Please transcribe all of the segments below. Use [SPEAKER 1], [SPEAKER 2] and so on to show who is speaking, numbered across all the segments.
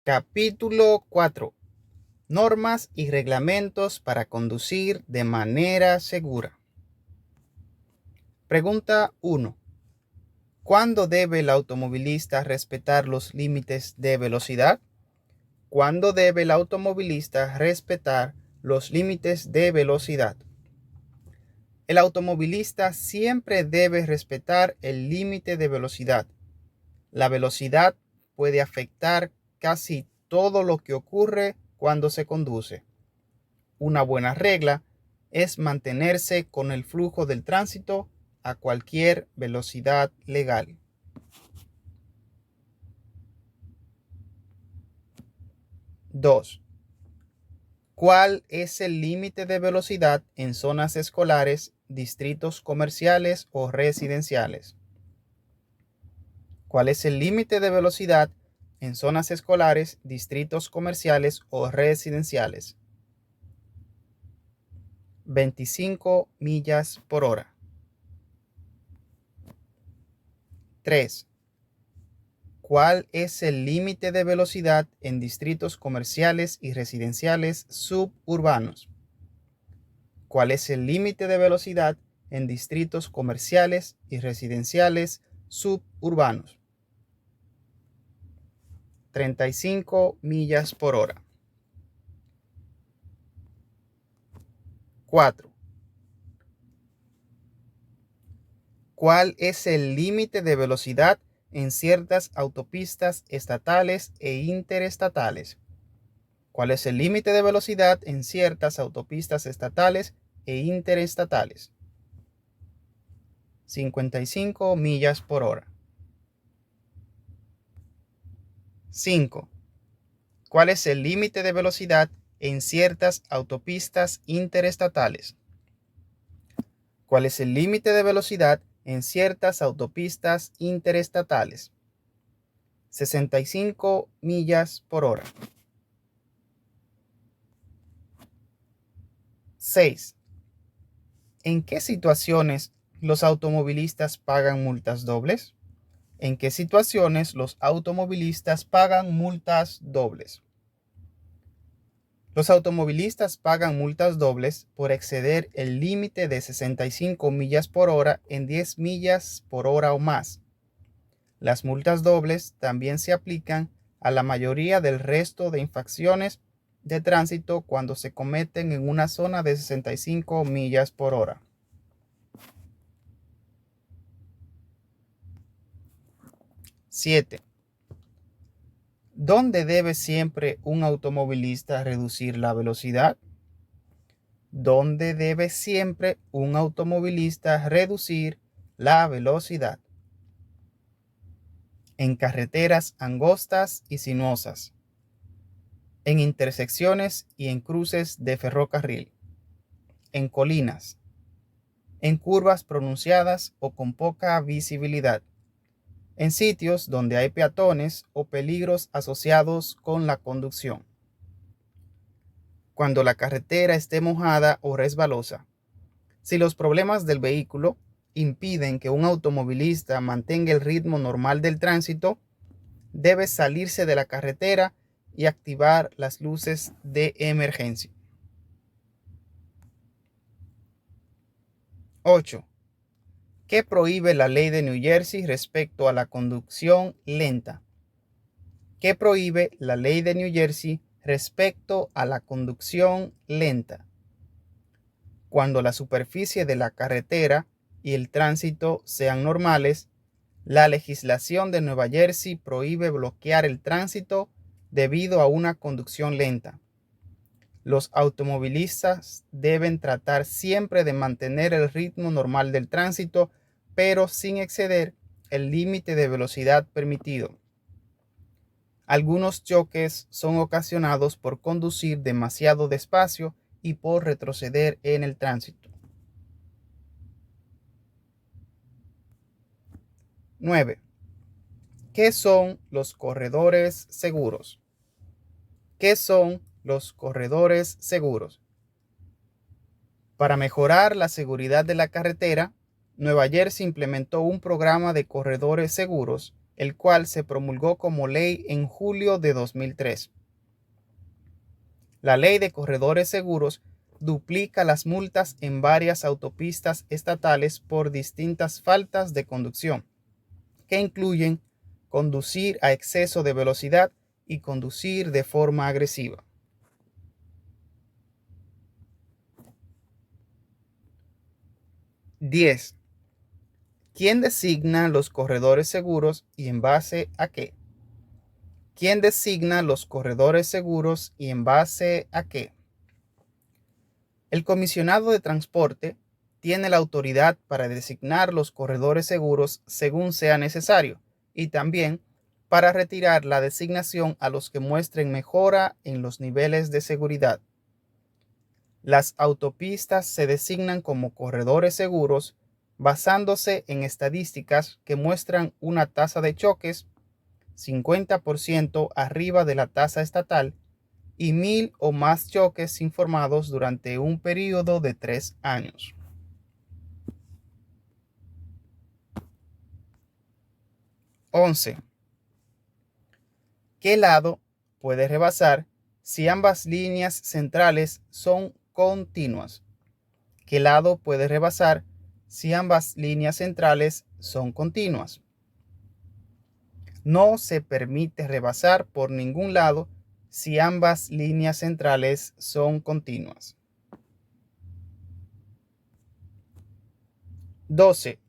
[SPEAKER 1] Capítulo 4. Normas y reglamentos para conducir de manera segura. Pregunta 1. ¿Cuándo debe el automovilista respetar los límites de velocidad? ¿Cuándo debe el automovilista respetar los límites de velocidad? El automovilista siempre debe respetar el límite de velocidad. La velocidad puede afectar casi todo lo que ocurre cuando se conduce. Una buena regla es mantenerse con el flujo del tránsito a cualquier velocidad legal. 2. ¿Cuál es el límite de velocidad en zonas escolares, distritos comerciales o residenciales? ¿Cuál es el límite de velocidad en zonas escolares, distritos comerciales o residenciales? 25 millas por hora. 3. ¿Cuál es el límite de velocidad en distritos comerciales y residenciales suburbanos? ¿Cuál es el límite de velocidad en distritos comerciales y residenciales suburbanos? 35 millas por hora. 4. ¿Cuál es el límite de velocidad en ciertas autopistas estatales e interestatales? ¿Cuál es el límite de velocidad en ciertas autopistas estatales e interestatales? 55 millas por hora. 5. ¿Cuál es el límite de velocidad en ciertas autopistas interestatales? ¿Cuál es el límite de velocidad en ciertas autopistas interestatales? 65 millas por hora. 6. ¿En qué situaciones los automovilistas pagan multas dobles? ¿En qué situaciones los automovilistas pagan multas dobles? Los automovilistas pagan multas dobles por exceder el límite de 65 millas por hora en 10 millas por hora o más. Las multas dobles también se aplican a la mayoría del resto de infracciones de tránsito cuando se cometen en una zona de 65 millas por hora. 7. ¿Dónde debe siempre un automovilista reducir la velocidad? ¿Dónde debe siempre un automovilista reducir la velocidad? En carreteras angostas y sinuosas, en intersecciones y en cruces de ferrocarril, en colinas, en curvas pronunciadas o con poca visibilidad, en sitios donde hay peatones o peligros asociados con la conducción. Cuando la carretera esté mojada o resbalosa. Si los problemas del vehículo impiden que un automovilista mantenga el ritmo normal del tránsito, debe salirse de la carretera y activar las luces de emergencia. 8. ¿Qué prohíbe la ley de New Jersey respecto a la conducción lenta? ¿Qué prohíbe la ley de New Jersey respecto a la conducción lenta? Cuando la superficie de la carretera y el tránsito sean normales, la legislación de Nueva Jersey prohíbe bloquear el tránsito debido a una conducción lenta. Los automovilistas deben tratar siempre de mantener el ritmo normal del tránsito, pero sin exceder el límite de velocidad permitido. Algunos choques son ocasionados por conducir demasiado despacio y por retroceder en el tránsito. 9. ¿Qué son los corredores seguros? ¿Qué son los corredores seguros? Para mejorar la seguridad de la carretera, Nueva Jersey implementó un programa de corredores seguros el cual se promulgó como ley en julio de 2003. La ley de corredores seguros duplica las multas en varias autopistas estatales por distintas faltas de conducción, que incluyen conducir a exceso de velocidad y conducir de forma agresiva. 10. ¿Quién designa los corredores seguros y en base a qué? ¿Quién designa los corredores seguros y en base a qué? El comisionado de transporte tiene la autoridad para designar los corredores seguros según sea necesario y también para retirar la designación a los que muestren mejora en los niveles de seguridad. Las autopistas se designan como corredores seguros basándose en estadísticas que muestran una tasa de choques 50% arriba de la tasa estatal y 1,000 o más choques informados durante un periodo de 3 años. Once. ¿Qué lado puede rebasar si ambas líneas centrales son continuas? ¿Qué lado puede rebasar si ambas líneas centrales son continuas? No se permite rebasar por ningún lado si ambas líneas centrales son continuas. 12.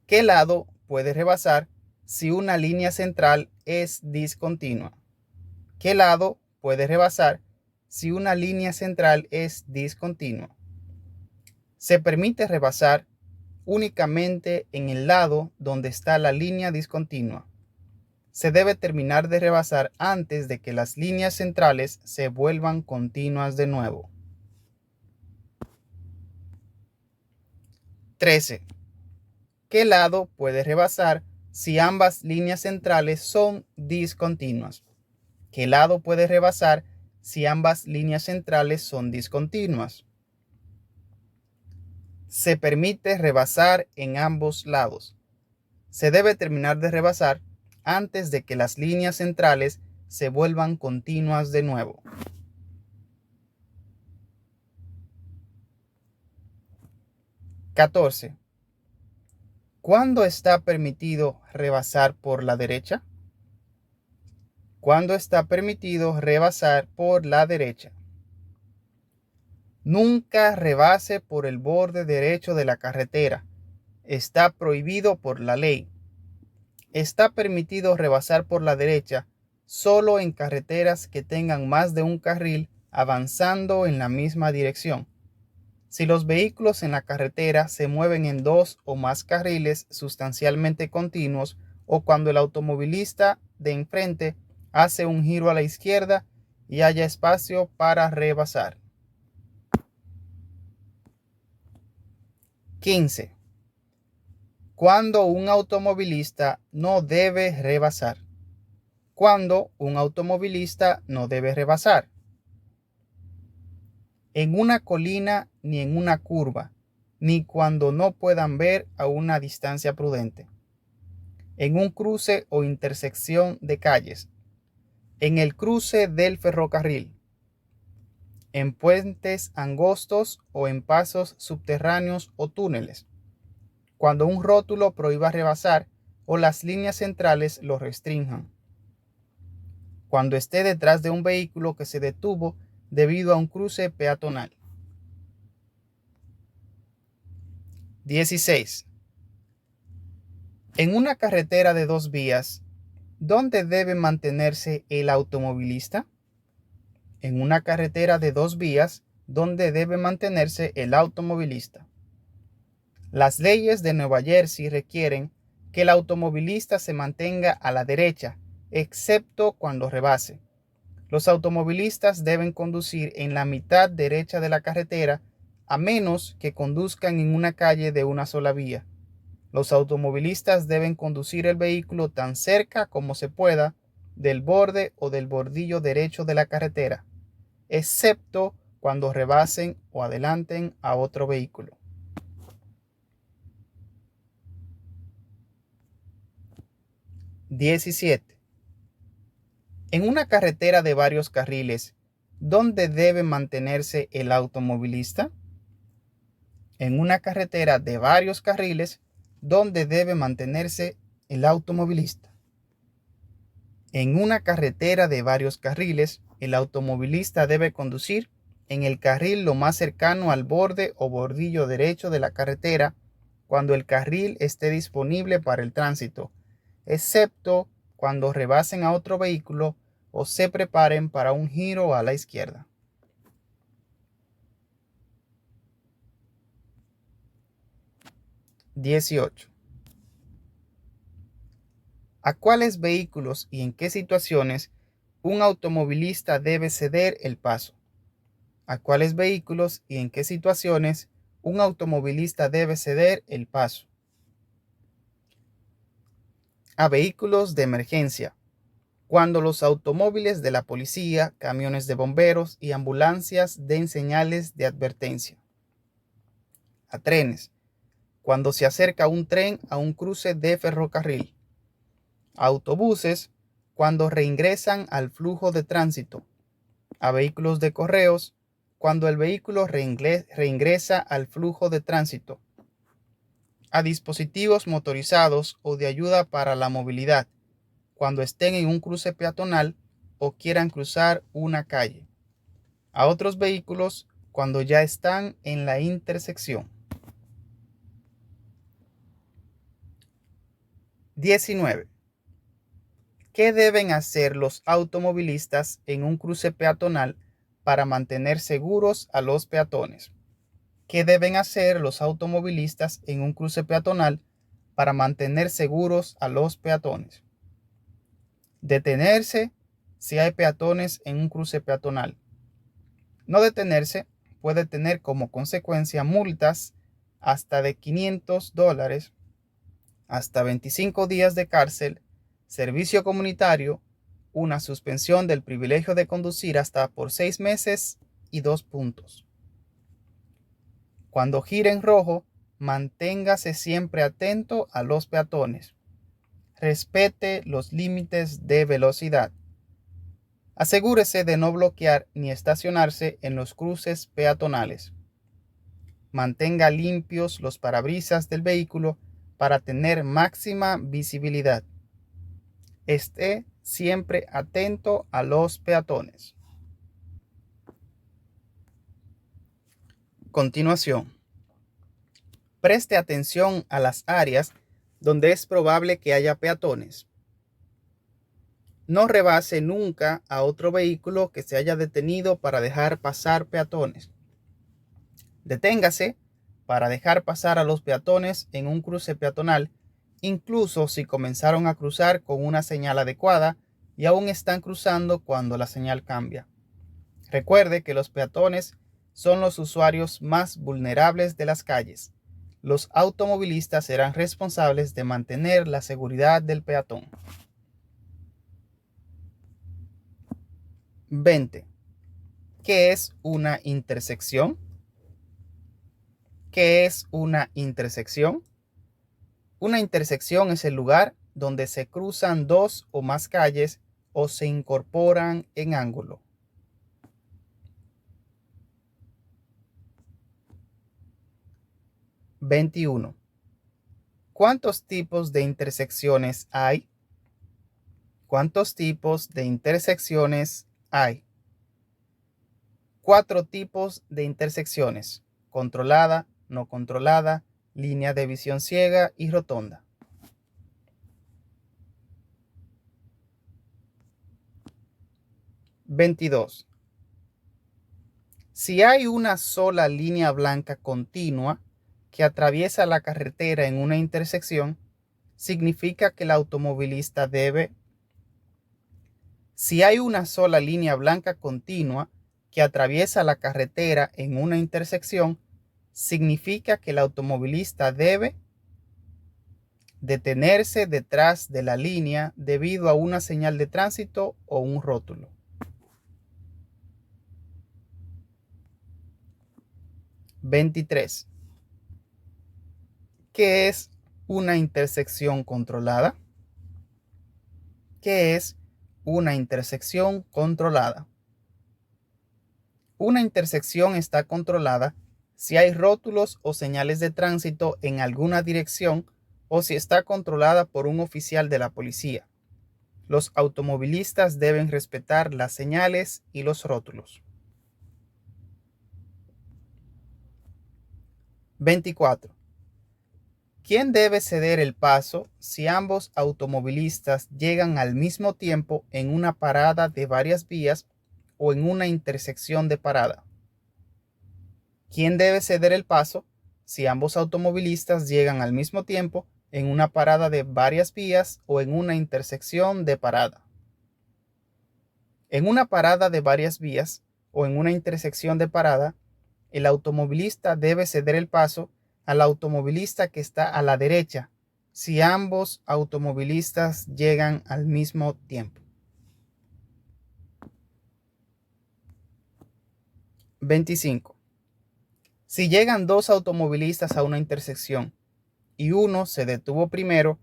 [SPEAKER 1] ¿Qué lado puede rebasar si una línea central es discontinua? ¿Qué lado puede rebasar si una línea central es discontinua? Se permite rebasar únicamente en el lado donde está la línea discontinua. Se debe terminar de rebasar antes de que las líneas centrales se vuelvan continuas de nuevo. 13. ¿Qué lado puede rebasar si ambas líneas centrales son discontinuas? ¿Qué lado puede rebasar si ambas líneas centrales son discontinuas? Se permite rebasar en ambos lados. Se debe terminar de rebasar antes de que las líneas centrales se vuelvan continuas de nuevo. 14. ¿Cuándo está permitido rebasar por la derecha? ¿Cuándo está permitido rebasar por la derecha? Nunca rebase por el borde derecho de la carretera. Está prohibido por la ley. Está permitido rebasar por la derecha solo en carreteras que tengan más de un carril avanzando en la misma dirección. Si los vehículos en la carretera se mueven en 2 o más carriles sustancialmente continuos o cuando el automovilista de enfrente hace un giro a la izquierda y haya espacio para rebasar. 15. Cuando un automovilista no debe rebasar. Cuando un automovilista no debe rebasar. En una colina ni en una curva, ni cuando no puedan ver a una distancia prudente. En un cruce o intersección de calles. En el cruce del ferrocarril. En puentes angostos o en pasos subterráneos o túneles. Cuando un rótulo prohíba rebasar o las líneas centrales lo restrinjan. Cuando esté detrás de un vehículo que se detuvo debido a un cruce peatonal. 16. En una carretera de 2 vías, ¿dónde debe mantenerse el automovilista? En una carretera de 2 vías, ¿dónde debe mantenerse el automovilista? Las leyes de Nueva Jersey requieren que el automovilista se mantenga a la derecha, excepto cuando rebase. Los automovilistas deben conducir en la mitad derecha de la carretera a menos que conduzcan en una calle de una sola vía. Los automovilistas deben conducir el vehículo tan cerca como se pueda del borde o del bordillo derecho de la carretera, excepto cuando rebasen o adelanten a otro vehículo. 17. En una carretera de varios carriles, ¿dónde debe mantenerse el automovilista? En una carretera de varios carriles, ¿dónde debe mantenerse el automovilista? En una carretera de varios carriles, el automovilista debe conducir en el carril lo más cercano al borde o bordillo derecho de la carretera cuando el carril esté disponible para el tránsito, excepto cuando rebasen a otro vehículo o se preparen para un giro a la izquierda. 18. ¿A cuáles vehículos y en qué situaciones un automovilista debe ceder el paso? ¿A cuáles vehículos y en qué situaciones un automovilista debe ceder el paso? A vehículos de emergencia, cuando los automóviles de la policía, camiones de bomberos y ambulancias den señales de advertencia. A trenes, cuando se acerca un tren a un cruce de ferrocarril. A autobuses, cuando reingresan al flujo de tránsito. A vehículos de correos, cuando el vehículo reingresa al flujo de tránsito. A dispositivos motorizados o de ayuda para la movilidad, cuando estén en un cruce peatonal o quieran cruzar una calle. A otros vehículos, cuando ya están en la intersección. 19. ¿Qué deben hacer los automovilistas en un cruce peatonal para mantener seguros a los peatones? ¿Qué deben hacer los automovilistas en un cruce peatonal para mantener seguros a los peatones? Detenerse si hay peatones en un cruce peatonal. No detenerse puede tener como consecuencia multas hasta de $500, hasta 25 días de cárcel, servicio comunitario, una suspensión del privilegio de conducir hasta por 6 meses y 2 puntos. Cuando gire en rojo, manténgase siempre atento a los peatones. Respete los límites de velocidad. Asegúrese de no bloquear ni estacionarse en los cruces peatonales. Mantenga limpios los parabrisas del vehículo para tener máxima visibilidad. Esté siempre atento a los peatones. Continuación. Preste atención a las áreas donde es probable que haya peatones. No rebase nunca a otro vehículo que se haya detenido para dejar pasar peatones. Deténgase para dejar pasar a los peatones en un cruce peatonal, incluso si comenzaron a cruzar con una señal adecuada y aún están cruzando cuando la señal cambia. Recuerde que los peatones son los usuarios más vulnerables de las calles. Los automovilistas serán responsables de mantener la seguridad del peatón. 20. ¿Qué es una intersección? ¿Qué es una intersección? Una intersección es el lugar donde se cruzan dos o más calles o se incorporan en ángulo. 21. ¿Cuántos tipos de intersecciones hay? ¿Cuántos tipos de intersecciones hay? 4 tipos de intersecciones: controlada, no controlada, línea de visión ciega y rotonda. 22. Si hay una sola línea blanca continua que atraviesa la carretera en una intersección, significa que el automovilista debe. Si hay una sola línea blanca continua que atraviesa la carretera en una intersección, significa que el automovilista debe detenerse detrás de la línea debido a una señal de tránsito o un rótulo. 23. ¿Qué es una intersección controlada? ¿Qué es una intersección controlada? Una intersección está controlada si hay rótulos o señales de tránsito en alguna dirección o si está controlada por un oficial de la policía. Los automovilistas deben respetar las señales y los rótulos. 24. ¿Quién debe ceder el paso si ambos automovilistas llegan al mismo tiempo en una parada de varias vías o en una intersección de parada? ¿Quién debe ceder el paso si ambos automovilistas llegan al mismo tiempo en una parada de varias vías o en una intersección de parada? En una parada de varias vías o en una intersección de parada, el automovilista debe ceder el paso al automovilista que está a la derecha si ambos automovilistas llegan al mismo tiempo. 25. Si llegan dos automovilistas a una intersección y uno se detuvo primero,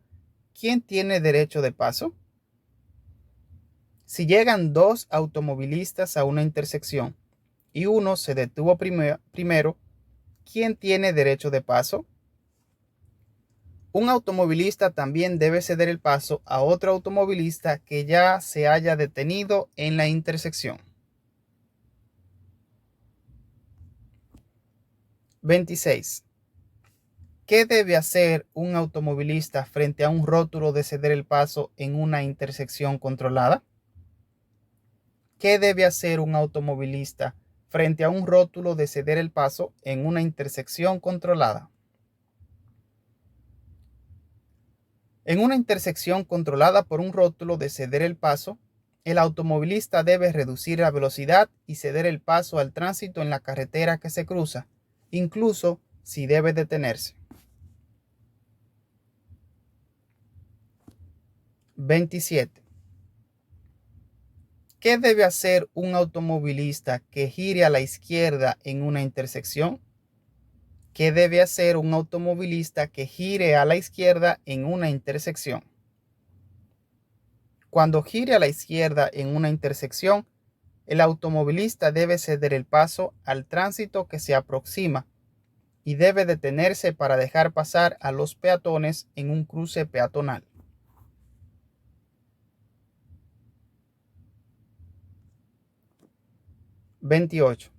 [SPEAKER 1] ¿quién tiene derecho de paso? Si llegan dos automovilistas a una intersección y uno se detuvo primero, ¿quién tiene derecho de paso? Un automovilista también debe ceder el paso a otro automovilista que ya se haya detenido en la intersección. 26. ¿Qué debe hacer un automovilista frente a un rótulo de ceder el paso en una intersección controlada? ¿Qué debe hacer un automovilista frente a un rótulo de ceder el paso en una intersección controlada? En una intersección controlada por un rótulo de ceder el paso, el automovilista debe reducir la velocidad y ceder el paso al tránsito en la carretera que se cruza, incluso si debe detenerse. 27. ¿Qué debe hacer un automovilista que gire a la izquierda en una intersección? ¿Qué debe hacer un automovilista que gire a la izquierda en una intersección? Cuando gire a la izquierda en una intersección, el automovilista debe ceder el paso al tránsito que se aproxima y debe detenerse para dejar pasar a los peatones en un cruce peatonal. 28.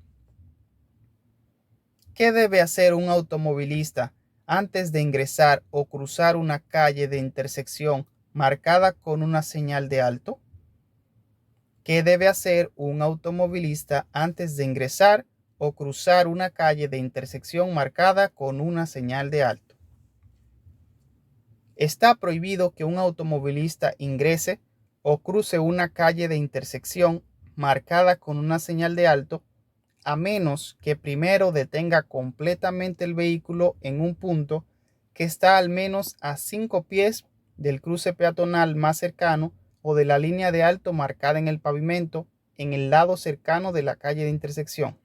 [SPEAKER 1] ¿Qué debe hacer un automovilista antes de ingresar o cruzar una calle de intersección marcada con una señal de alto? ¿Qué debe hacer un automovilista antes de ingresar o cruzar una calle de intersección marcada con una señal de alto? Está prohibido que un automovilista ingrese o cruce una calle de intersección marcada con una señal de alto a menos que primero detenga completamente el vehículo en un punto que está al menos a 5 pies del cruce peatonal más cercano o de la línea de alto marcada en el pavimento en el lado cercano de la calle de intersección.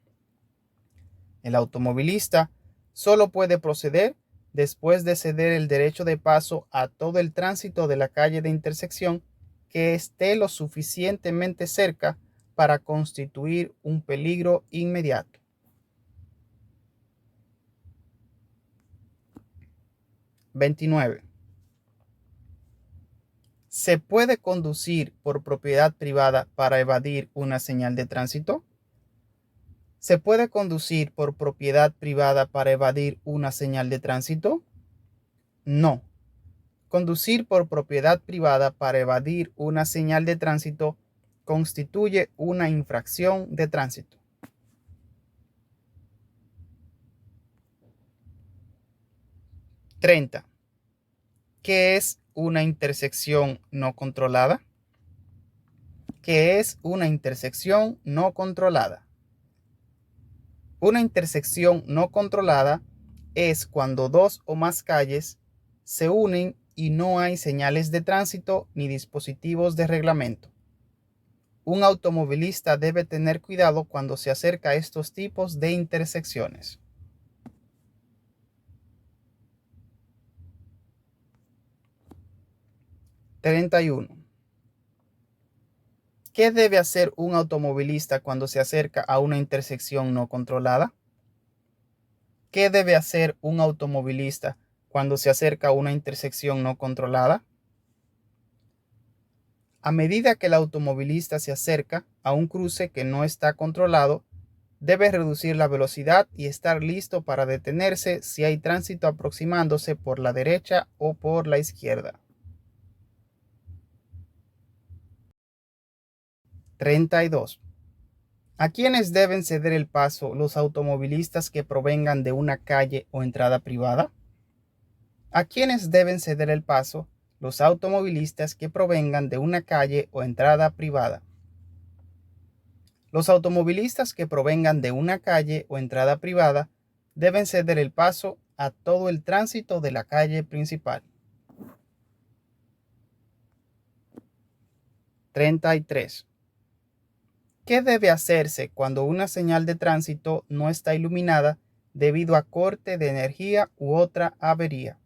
[SPEAKER 1] El automovilista solo puede proceder después de ceder el derecho de paso a todo el tránsito de la calle de intersección que esté lo suficientemente cerca para constituir un peligro inmediato. 29. ¿Se puede conducir por propiedad privada para evadir una señal de tránsito? ¿Se puede conducir por propiedad privada para evadir una señal de tránsito? No. Conducir por propiedad privada para evadir una señal de tránsito constituye una infracción de tránsito. 30. ¿Qué es una intersección no controlada? ¿Qué es una intersección no controlada? Una intersección no controlada es cuando dos o más calles se unen y no hay señales de tránsito ni dispositivos de reglamento. Un automovilista debe tener cuidado cuando se acerca a estos tipos de intersecciones. 31. ¿Qué debe hacer un automovilista cuando se acerca a una intersección no controlada? ¿Qué debe hacer un automovilista cuando se acerca a una intersección no controlada? A medida que el automovilista se acerca a un cruce que no está controlado, debe reducir la velocidad y estar listo para detenerse si hay tránsito aproximándose por la derecha o por la izquierda. 32. ¿A quiénes deben ceder el paso los automovilistas que provengan de una calle o entrada privada? ¿A quiénes deben ceder el paso los automovilistas que provengan de una calle o entrada privada? Los automovilistas que provengan de una calle o entrada privada deben ceder el paso a todo el tránsito de la calle principal. 33. ¿Qué debe hacerse cuando una señal de tránsito no está iluminada debido a corte de energía u otra avería?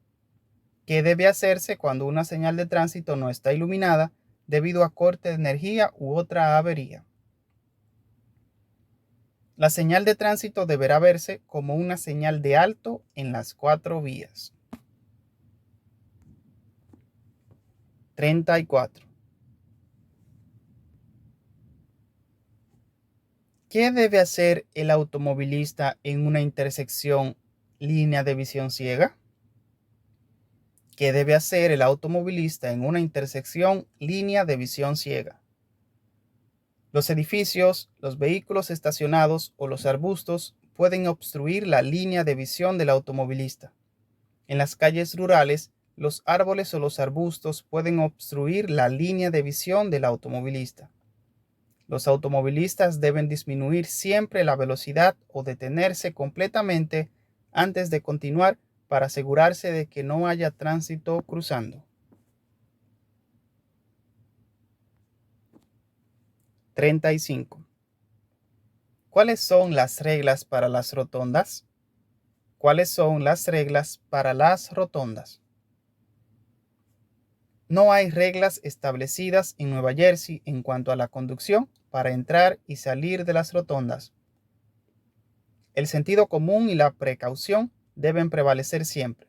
[SPEAKER 1] ¿Qué debe hacerse cuando una señal de tránsito no está iluminada debido a corte de energía u otra avería? La señal de tránsito deberá verse como una señal de alto en las 4 vías. 34. ¿Qué debe hacer el automovilista en una intersección línea de visión ciega? ¿Qué debe hacer el automovilista en una intersección línea de visión ciega? Los edificios, los vehículos estacionados o los arbustos pueden obstruir la línea de visión del automovilista. En las calles rurales, los árboles o los arbustos pueden obstruir la línea de visión del automovilista. Los automovilistas deben disminuir siempre la velocidad o detenerse completamente antes de continuar para asegurarse de que no haya tránsito cruzando. 35. ¿Cuáles son las reglas para las rotondas? ¿Cuáles son las reglas para las rotondas? No hay reglas establecidas en Nueva Jersey en cuanto a la conducción para entrar y salir de las rotondas. El sentido común y la precaución deben prevalecer siempre.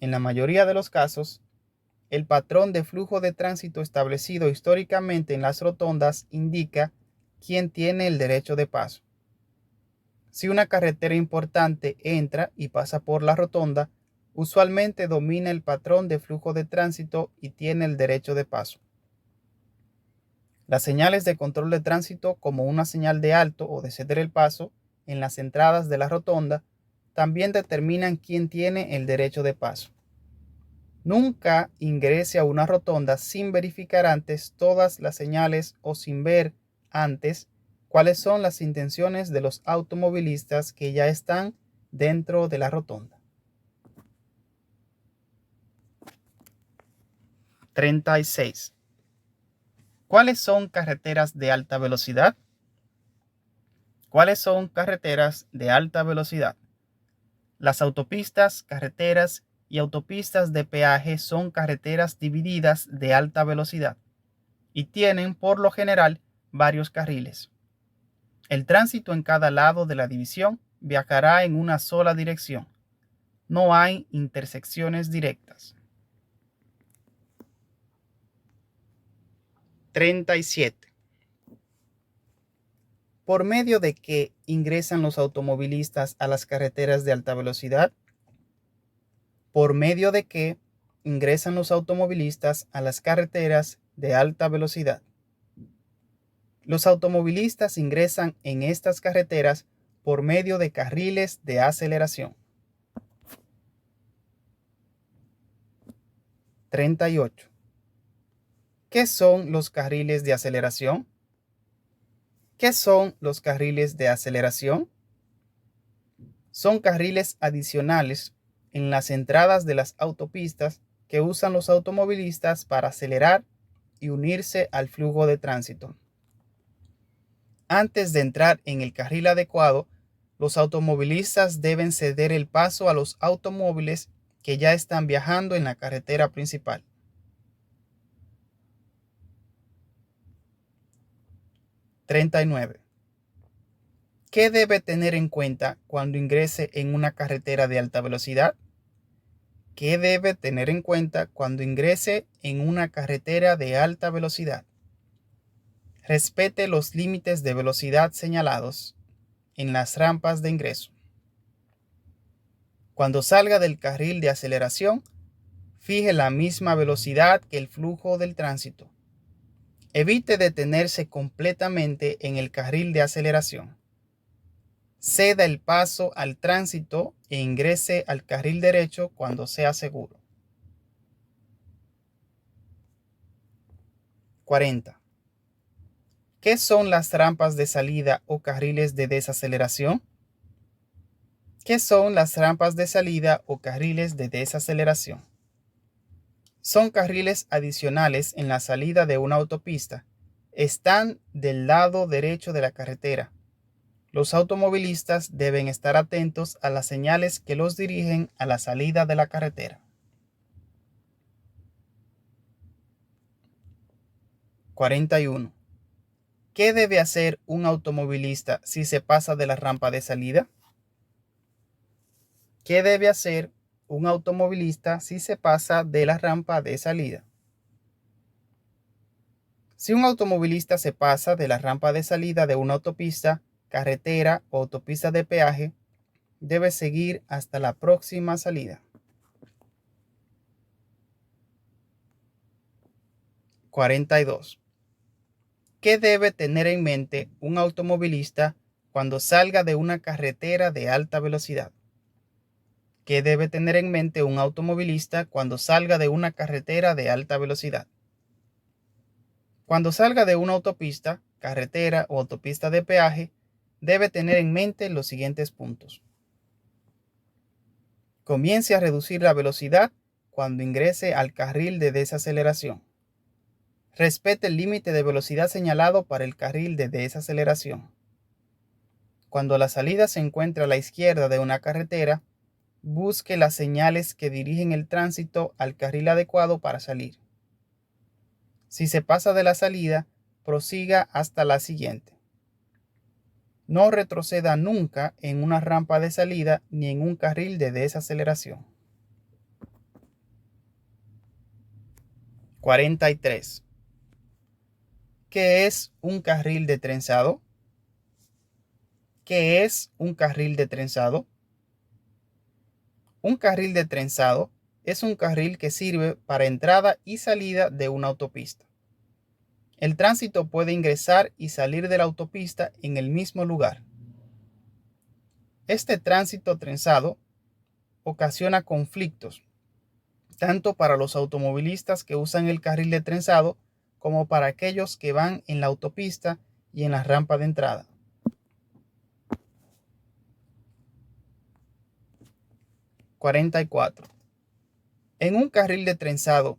[SPEAKER 1] En la mayoría de los casos, el patrón de flujo de tránsito establecido históricamente en las rotondas indica quién tiene el derecho de paso. Si una carretera importante entra y pasa por la rotonda, usualmente domina el patrón de flujo de tránsito y tiene el derecho de paso. Las señales de control de tránsito, como una señal de alto o de ceder el paso en las entradas de la rotonda, también determinan quién tiene el derecho de paso. Nunca ingrese a una rotonda sin verificar antes todas las señales o sin ver antes cuáles son las intenciones de los automovilistas que ya están dentro de la rotonda. 36. ¿Cuáles son carreteras de alta velocidad? ¿Cuáles son carreteras de alta velocidad? Las autopistas, carreteras y autopistas de peaje son carreteras divididas de alta velocidad y tienen por lo general varios carriles. El tránsito en cada lado de la división viajará en una sola dirección. No hay intersecciones directas. 37. ¿Por medio de qué ingresan los automovilistas a las carreteras de alta velocidad? ¿Por medio de qué ingresan los automovilistas a las carreteras de alta velocidad? Los automovilistas ingresan en estas carreteras por medio de carriles de aceleración. 38. ¿Qué son los carriles de aceleración? ¿Qué son los carriles de aceleración? Son carriles adicionales en las entradas de las autopistas que usan los automovilistas para acelerar y unirse al flujo de tránsito. Antes de entrar en el carril adecuado, los automovilistas deben ceder el paso a los automóviles que ya están viajando en la carretera principal. 39. ¿Qué debe tener en cuenta cuando ingrese en una carretera de alta velocidad? ¿Qué debe tener en cuenta cuando ingrese en una carretera de alta velocidad? Respete los límites de velocidad señalados en las rampas de ingreso. Cuando salga del carril de aceleración, fije la misma velocidad que el flujo del tránsito. Evite detenerse completamente en el carril de aceleración. Ceda el paso al tránsito e ingrese al carril derecho cuando sea seguro. 40. ¿Qué son las rampas de salida o carriles de desaceleración? ¿Qué son las rampas de salida o carriles de desaceleración? Son carriles adicionales en la salida de una autopista. Están del lado derecho de la carretera. Los automovilistas deben estar atentos a las señales que los dirigen a la salida de la carretera. 41. ¿Qué debe hacer un automovilista si se pasa de la rampa de salida? ¿Qué debe hacer un automovilista si se pasa de la rampa de salida? Si un automovilista se pasa de la rampa de salida de una autopista, carretera o autopista de peaje, debe seguir hasta la próxima salida. 42. ¿Qué debe tener en mente un automovilista cuando salga de una carretera de alta velocidad? ¿Qué debe tener en mente un automovilista cuando salga de una carretera de alta velocidad? Cuando salga de una autopista, carretera o autopista de peaje, debe tener en mente los siguientes puntos. Comience a reducir la velocidad cuando ingrese al carril de desaceleración. Respete el límite de velocidad señalado para el carril de desaceleración. Cuando la salida se encuentre a la izquierda de una carretera, busque las señales que dirigen el tránsito al carril adecuado para salir. Si se pasa de la salida, prosiga hasta la siguiente. No retroceda nunca en una rampa de salida ni en un carril de desaceleración. 43. ¿Qué es un carril de trenzado? ¿Qué es un carril de trenzado? Un carril de trenzado es un carril que sirve para entrada y salida de una autopista. El tránsito puede ingresar y salir de la autopista en el mismo lugar. Este tránsito trenzado ocasiona conflictos, tanto para los automovilistas que usan el carril de trenzado como para aquellos que van en la autopista y en la rampa de entrada. 44. En un carril de trenzado,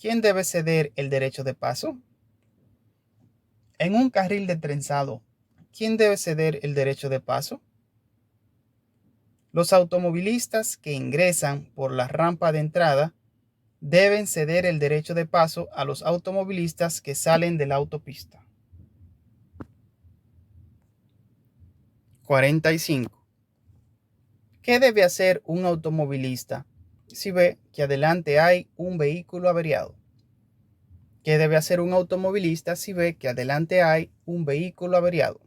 [SPEAKER 1] ¿quién debe ceder el derecho de paso? En un carril de trenzado, ¿quién debe ceder el derecho de paso? Los automovilistas que ingresan por la rampa de entrada deben ceder el derecho de paso a los automovilistas que salen de la autopista. 45. ¿Qué debe hacer un automovilista si ve que adelante hay un vehículo averiado? ¿Qué debe hacer un automovilista si ve que adelante hay un vehículo averiado?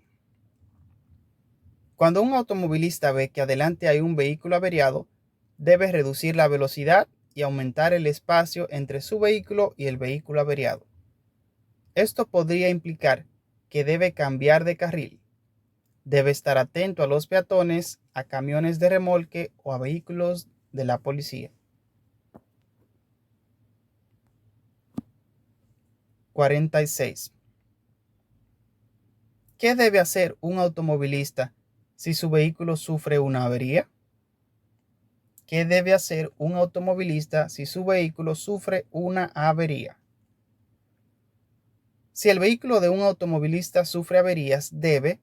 [SPEAKER 1] Cuando un automovilista ve que adelante hay un vehículo averiado, debe reducir la velocidad y aumentar el espacio entre su vehículo y el vehículo averiado. Esto podría implicar que debe cambiar de carril. Debe estar atento a los peatones, a camiones de remolque o a vehículos de la policía. 46. ¿Qué debe hacer un automovilista si su vehículo sufre una avería? ¿Qué debe hacer un automovilista si su vehículo sufre una avería? Si el vehículo de un automovilista sufre averías, debe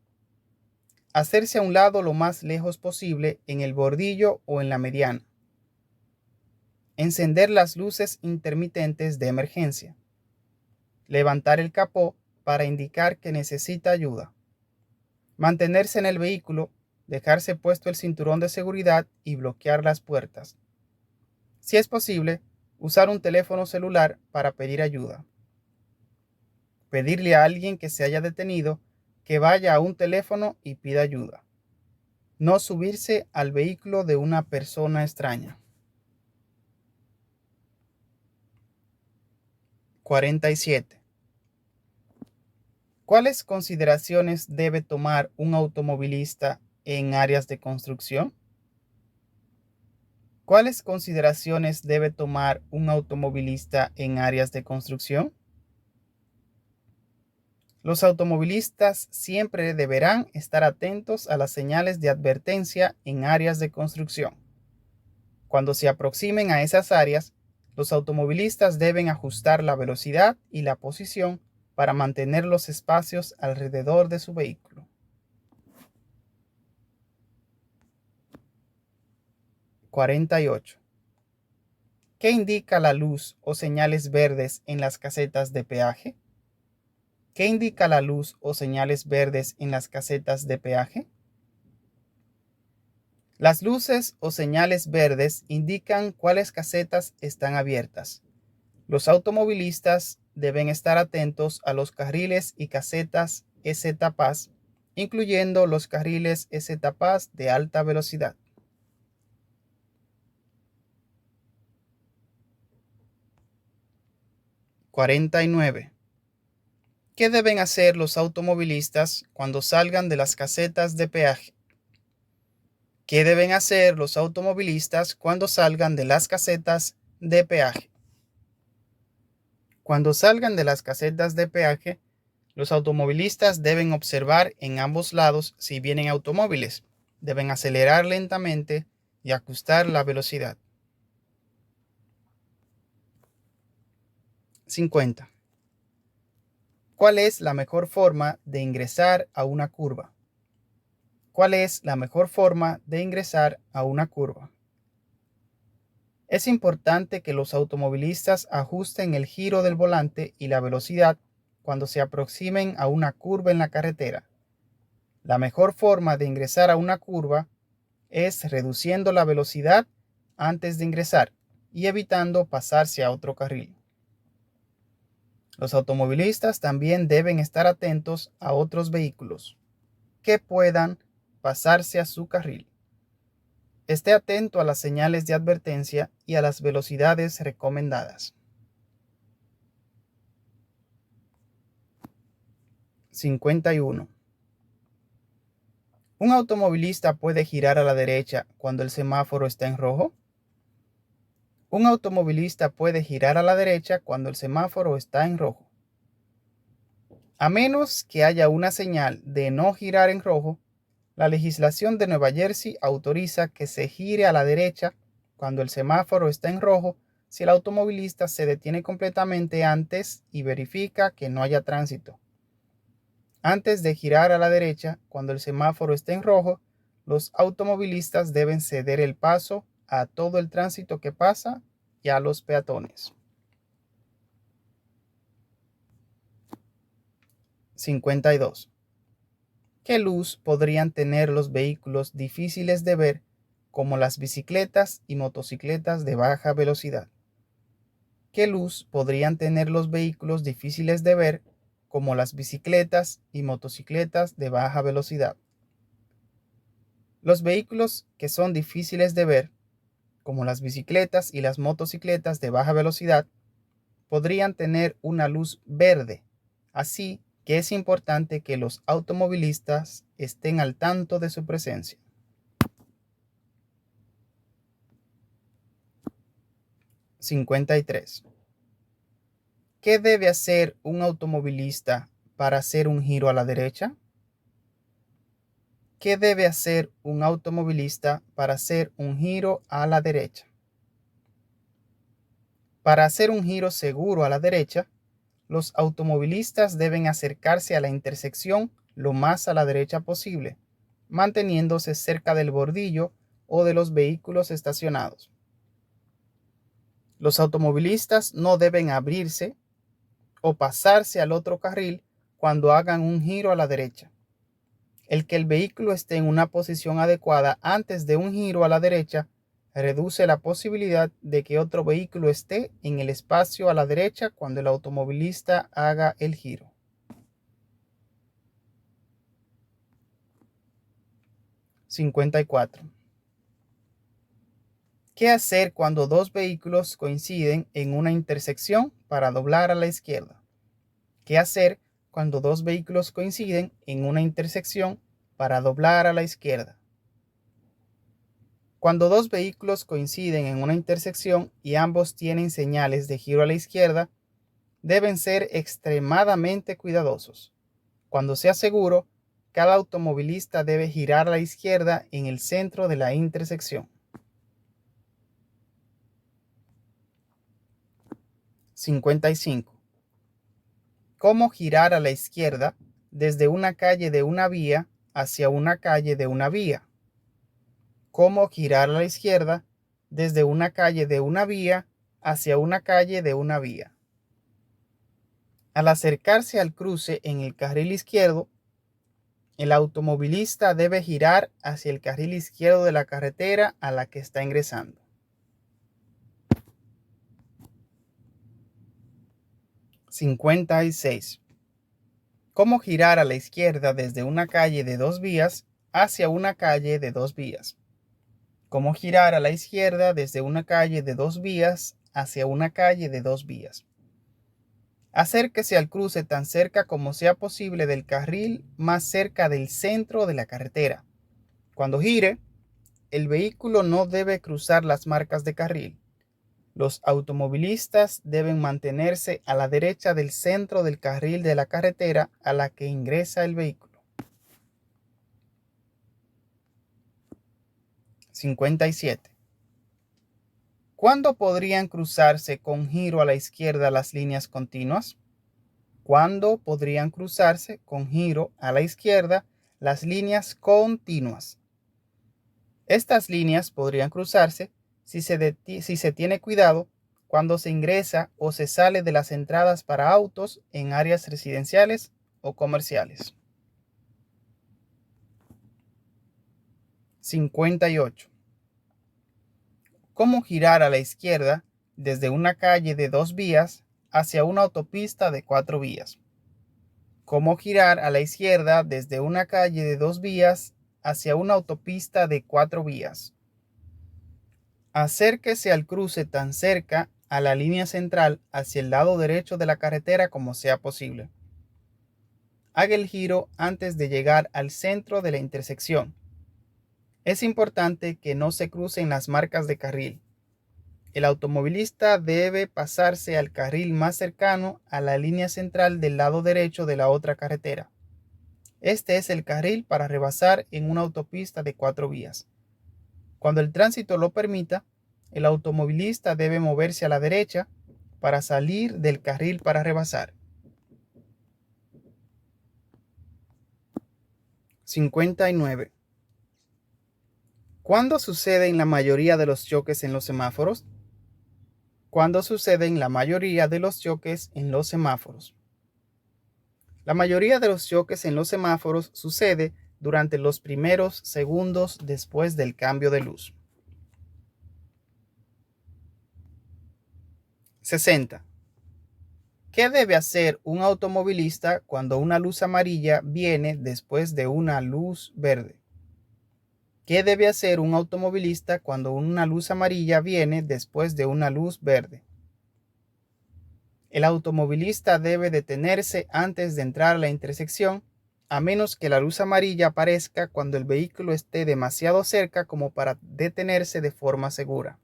[SPEAKER 1] hacerse a un lado lo más lejos posible en el bordillo o en la mediana. Encender las luces intermitentes de emergencia. Levantar el capó para indicar que necesita ayuda. Mantenerse en el vehículo, dejarse puesto el cinturón de seguridad y bloquear las puertas. Si es posible, usar un teléfono celular para pedir ayuda. Pedirle a alguien que se haya detenido que vaya a un teléfono y pida ayuda. No subirse al vehículo de una persona extraña. 47. ¿Cuáles consideraciones debe tomar un automovilista en áreas de construcción? ¿Cuáles consideraciones debe tomar un automovilista en áreas de construcción? Los automovilistas siempre deberán estar atentos a las señales de advertencia en áreas de construcción. Cuando se aproximen a esas áreas, los automovilistas deben ajustar la velocidad y la posición para mantener los espacios alrededor de su vehículo. 48. ¿Qué indica la luz o señales verdes en las casetas de peaje? ¿Qué indica la luz o señales verdes en las casetas de peaje? Las luces o señales verdes indican cuáles casetas están abiertas. Los automovilistas deben estar atentos a los carriles y casetas S-Tapas, incluyendo los carriles S-Tapas de alta velocidad. 49. ¿Qué deben hacer los automovilistas cuando salgan de las casetas de peaje? ¿Qué deben hacer los automovilistas cuando salgan de las casetas de peaje? Cuando salgan de las casetas de peaje, los automovilistas deben observar en ambos lados si vienen automóviles. Deben acelerar lentamente y ajustar la velocidad. 50. ¿Cuál es la mejor forma de ingresar a una curva? ¿Cuál es la mejor forma de ingresar a una curva? Es importante que los automovilistas ajusten el giro del volante y la velocidad cuando se aproximen a una curva en la carretera. La mejor forma de ingresar a una curva es reduciendo la velocidad antes de ingresar y evitando pasarse a otro carril. Los automovilistas también deben estar atentos a otros vehículos que puedan pasarse a su carril. Esté atento a las señales de advertencia y a las velocidades recomendadas. 51. ¿Un automovilista puede girar a la derecha cuando el semáforo está en rojo? Un automovilista puede girar a la derecha cuando el semáforo está en rojo. A menos que haya una señal de no girar en rojo, la legislación de Nueva Jersey autoriza que se gire a la derecha cuando el semáforo está en rojo si el automovilista se detiene completamente antes y verifica que no haya tránsito. Antes de girar a la derecha cuando el semáforo esté en rojo, los automovilistas deben ceder el paso a todo el tránsito que pasa y a los peatones. 52. ¿Qué luz podrían tener los vehículos difíciles de ver como las bicicletas y motocicletas de baja velocidad? ¿Qué luz podrían tener los vehículos difíciles de ver como las bicicletas y motocicletas de baja velocidad? Los vehículos que son difíciles de ver, como las bicicletas y las motocicletas de baja velocidad, podrían tener una luz verde, así que es importante que los automovilistas estén al tanto de su presencia. 53. ¿Qué debe hacer un automovilista para hacer un giro a la derecha? ¿Qué debe hacer un automovilista para hacer un giro a la derecha? Para hacer un giro seguro a la derecha, los automovilistas deben acercarse a la intersección lo más a la derecha posible, manteniéndose cerca del bordillo o de los vehículos estacionados. Los automovilistas no deben abrirse o pasarse al otro carril cuando hagan un giro a la derecha. El que el vehículo esté en una posición adecuada antes de un giro a la derecha reduce la posibilidad de que otro vehículo esté en el espacio a la derecha cuando el automovilista haga el giro. 54. ¿Qué hacer cuando dos vehículos coinciden en una intersección para doblar a la izquierda? ¿Qué hacer cuando dos vehículos coinciden en una intersección para doblar a la izquierda? Cuando dos vehículos coinciden en una intersección y ambos tienen señales de giro a la izquierda, deben ser extremadamente cuidadosos. Cuando sea seguro, cada automovilista debe girar a la izquierda en el centro de la intersección. 55. ¿Cómo girar a la izquierda desde una calle de una vía hacia una calle de una vía? ¿Cómo girar a la izquierda desde una calle de una vía hacia una calle de una vía? Al acercarse al cruce en el carril izquierdo, el automovilista debe girar hacia el carril izquierdo de la carretera a la que está ingresando. 56. ¿Cómo girar a la izquierda desde una calle de dos vías hacia una calle de dos vías? ¿Cómo girar a la izquierda desde una calle de dos vías hacia una calle de dos vías? Acérquese al cruce tan cerca como sea posible del carril más cerca del centro de la carretera. Cuando gire, el vehículo no debe cruzar las marcas de carril. Los automovilistas deben mantenerse a la derecha del centro del carril de la carretera a la que ingresa el vehículo. 57. ¿Cuándo podrían cruzarse con giro a la izquierda las líneas continuas? ¿Cuándo podrían cruzarse con giro a la izquierda las líneas continuas? Estas líneas podrían cruzarse si se tiene cuidado cuando se ingresa o se sale de las entradas para autos en áreas residenciales o comerciales. 58. ¿Cómo girar a la izquierda desde una calle de dos vías hacia una autopista de cuatro vías? ¿Cómo girar a la izquierda desde una calle de dos vías hacia una autopista de cuatro vías? Acérquese al cruce tan cerca a la línea central hacia el lado derecho de la carretera como sea posible. Haga el giro antes de llegar al centro de la intersección. Es importante que no se crucen las marcas de carril. El automovilista debe pasarse al carril más cercano a la línea central del lado derecho de la otra carretera. Este es el carril para rebasar en una autopista de cuatro vías. Cuando el tránsito lo permita, el automovilista debe moverse a la derecha para salir del carril para rebasar. 59. ¿Cuándo suceden la mayoría de los choques en los semáforos? ¿Cuándo suceden la mayoría de los choques en los semáforos? La mayoría de los choques en los semáforos sucede durante los primeros segundos después del cambio de luz. 60. ¿Qué debe hacer un automovilista cuando una luz amarilla viene después de una luz verde? ¿Qué debe hacer un automovilista cuando una luz amarilla viene después de una luz verde? El automovilista debe detenerse antes de entrar a la intersección, a menos que la luz amarilla aparezca cuando el vehículo esté demasiado cerca como para detenerse de forma segura.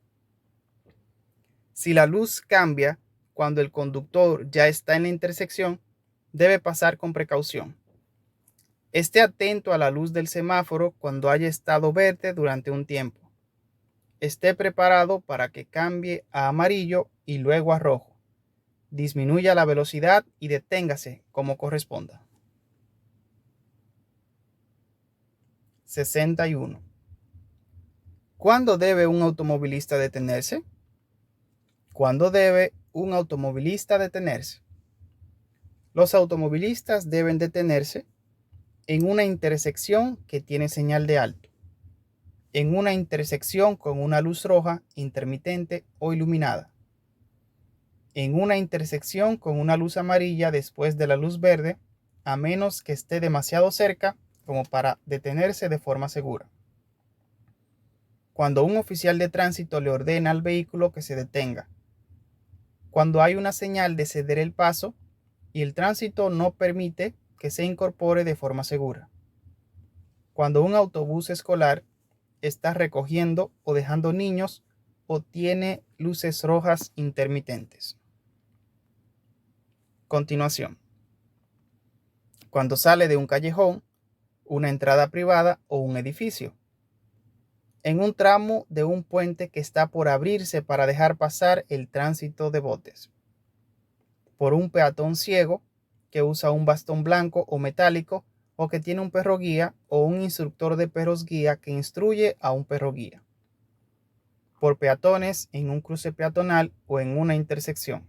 [SPEAKER 1] Si la luz cambia cuando el conductor ya está en la intersección, debe pasar con precaución. Esté atento a la luz del semáforo cuando haya estado verde durante un tiempo. Esté preparado para que cambie a amarillo y luego a rojo. Disminuya la velocidad y deténgase como corresponda. 61. ¿Cuándo debe un automovilista detenerse? ¿Cuándo debe un automovilista detenerse? Los automovilistas deben detenerse en una intersección que tiene señal de alto, en una intersección con una luz roja intermitente o iluminada, en una intersección con una luz amarilla después de la luz verde, a menos que esté demasiado cerca como para detenerse de forma segura. Cuando un oficial de tránsito le ordena al vehículo que se detenga, cuando hay una señal de ceder el paso y el tránsito no permite que se incorpore de forma segura, cuando un autobús escolar está recogiendo o dejando niños o tiene luces rojas intermitentes. Continuación. Cuando sale de un callejón, una entrada privada o un edificio. En un tramo de un puente que está por abrirse para dejar pasar el tránsito de botes. Por un peatón ciego que usa un bastón blanco o metálico o que tiene un perro guía o un instructor de perros guía que instruye a un perro guía. Por peatones en un cruce peatonal o en una intersección.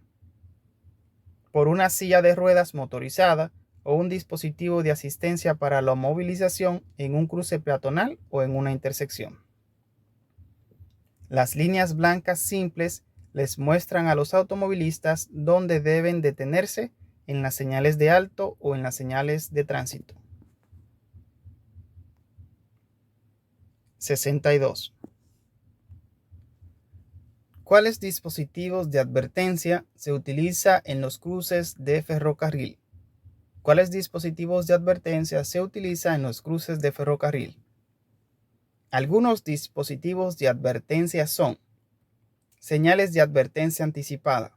[SPEAKER 1] Por una silla de ruedas motorizada o un dispositivo de asistencia para la movilización en un cruce peatonal o en una intersección. Las líneas blancas simples les muestran a los automovilistas dónde deben detenerse en las señales de alto o en las señales de tránsito. 62. ¿Cuáles dispositivos de advertencia se utiliza en los cruces de ferrocarril? ¿Cuáles dispositivos de advertencia se utilizan en los cruces de ferrocarril? Algunos dispositivos de advertencia son señales de advertencia anticipada,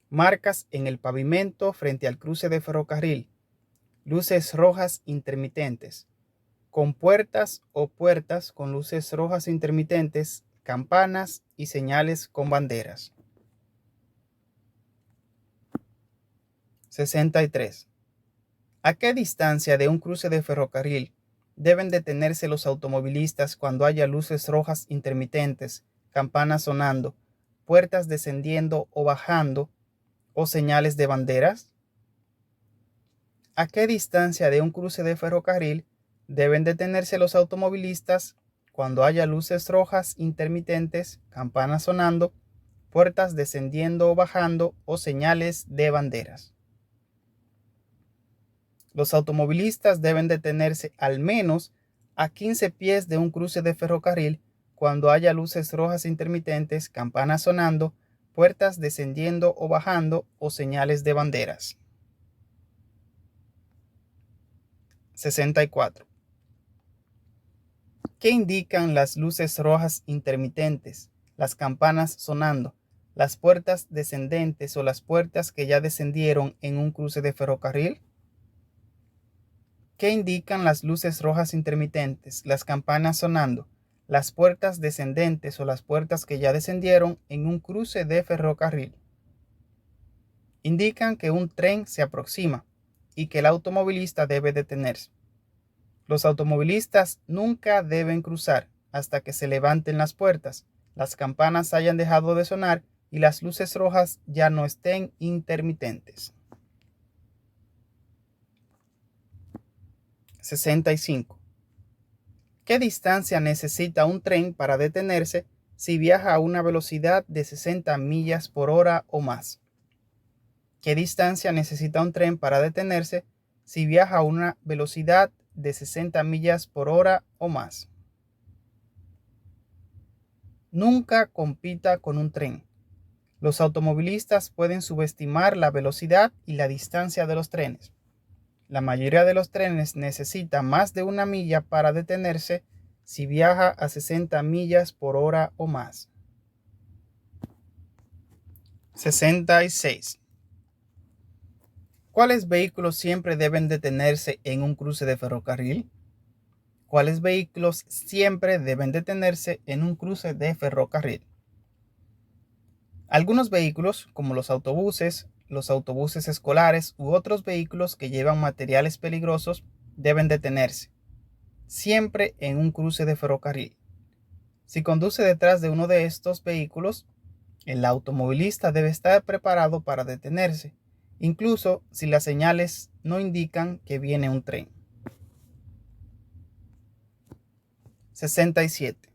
[SPEAKER 1] marcas en el pavimento frente al cruce de ferrocarril, luces rojas intermitentes, compuertas o puertas con luces rojas intermitentes, campanas y señales con banderas. 63. ¿A qué distancia de un cruce de ferrocarril deben detenerse los automovilistas cuando haya luces rojas intermitentes, campanas sonando, puertas descendiendo o bajando o señales de banderas? ¿A qué distancia de un cruce de ferrocarril deben detenerse los automovilistas cuando haya luces rojas intermitentes, campanas sonando, puertas descendiendo o bajando o señales de banderas? Los automovilistas deben detenerse al menos a 15 pies de un cruce de ferrocarril cuando haya luces rojas intermitentes, campanas sonando, puertas descendiendo o bajando o señales de banderas. 64. ¿Qué indican las luces rojas intermitentes, las campanas sonando, las puertas descendentes o las puertas que ya descendieron en un cruce de ferrocarril? ¿Qué indican las luces rojas intermitentes, las campanas sonando, las puertas descendentes o las puertas que ya descendieron en un cruce de ferrocarril? Indican que un tren se aproxima y que el automovilista debe detenerse. Los automovilistas nunca deben cruzar hasta que se levanten las puertas, las campanas hayan dejado de sonar y las luces rojas ya no estén intermitentes. 65. ¿Qué distancia necesita un tren para detenerse si viaja a una velocidad de 60 millas por hora o más? ¿Qué distancia necesita un tren para detenerse si viaja a una velocidad de 60 millas por hora o más? Nunca compita con un tren. Los automovilistas pueden subestimar la velocidad y la distancia de los trenes. La mayoría de los trenes necesita más de una milla para detenerse si viaja a 60 millas por hora o más. 66. ¿Cuáles vehículos siempre deben detenerse en un cruce de ferrocarril? ¿Cuáles vehículos siempre deben detenerse en un cruce de ferrocarril? Algunos vehículos, como los autobuses escolares u otros vehículos que llevan materiales peligrosos, deben detenerse, siempre en un cruce de ferrocarril. Si conduce detrás de uno de estos vehículos, el automovilista debe estar preparado para detenerse incluso si las señales no indican que viene un tren. 67.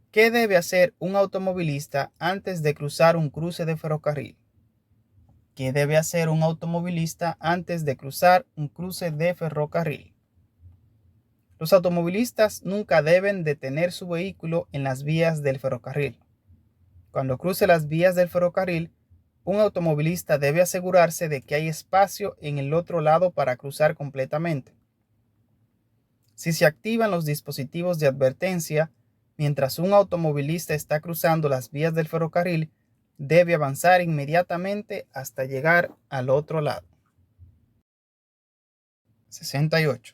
[SPEAKER 1] ¿Qué debe hacer un automovilista antes de cruzar un cruce de ferrocarril? ¿Qué debe hacer un automovilista antes de cruzar un cruce de ferrocarril? Los automovilistas nunca deben detener su vehículo en las vías del ferrocarril. Cuando cruce las vías del ferrocarril, un automovilista debe asegurarse de que hay espacio en el otro lado para cruzar completamente. Si se activan los dispositivos de advertencia mientras un automovilista está cruzando las vías del ferrocarril, debe avanzar inmediatamente hasta llegar al otro lado. 68.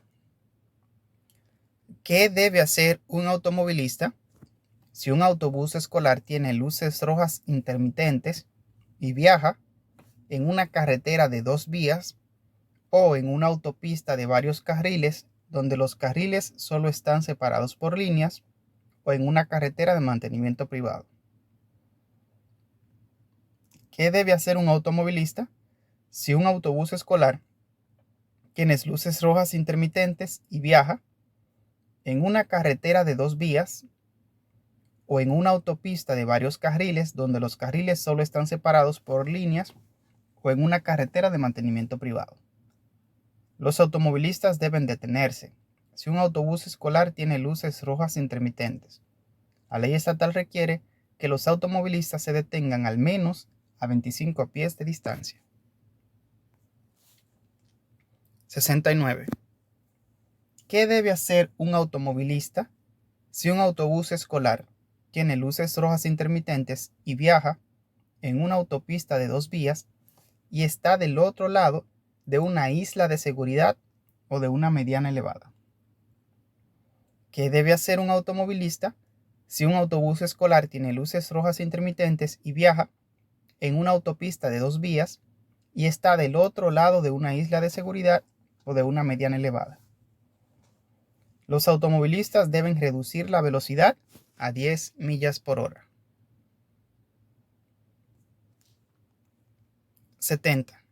[SPEAKER 1] ¿Qué debe hacer un automovilista si un autobús escolar tiene luces rojas intermitentes y viaja en una carretera de 2 vías o en una autopista de varios carriles donde los carriles solo están separados por líneas, o en una carretera de mantenimiento privado? ¿Qué debe hacer un automovilista si un autobús escolar tiene luces rojas intermitentes y viaja en una carretera de 2 vías o en una autopista de varios carriles donde los carriles solo están separados por líneas, o en una carretera de mantenimiento privado? Los automovilistas deben detenerse si un autobús escolar tiene luces rojas intermitentes. La ley estatal requiere que los automovilistas se detengan al menos a 25 pies de distancia. 69. ¿Qué debe hacer un automovilista si un autobús escolar tiene luces rojas intermitentes y viaja en una autopista de 2 vías y está del otro lado de una isla de seguridad o de una mediana elevada? ¿Qué debe hacer un automovilista si un autobús escolar tiene luces rojas intermitentes y viaja en una autopista de 2 vías y está del otro lado de una isla de seguridad o de una mediana elevada? Los automovilistas deben reducir la velocidad a 10 millas por hora. 70.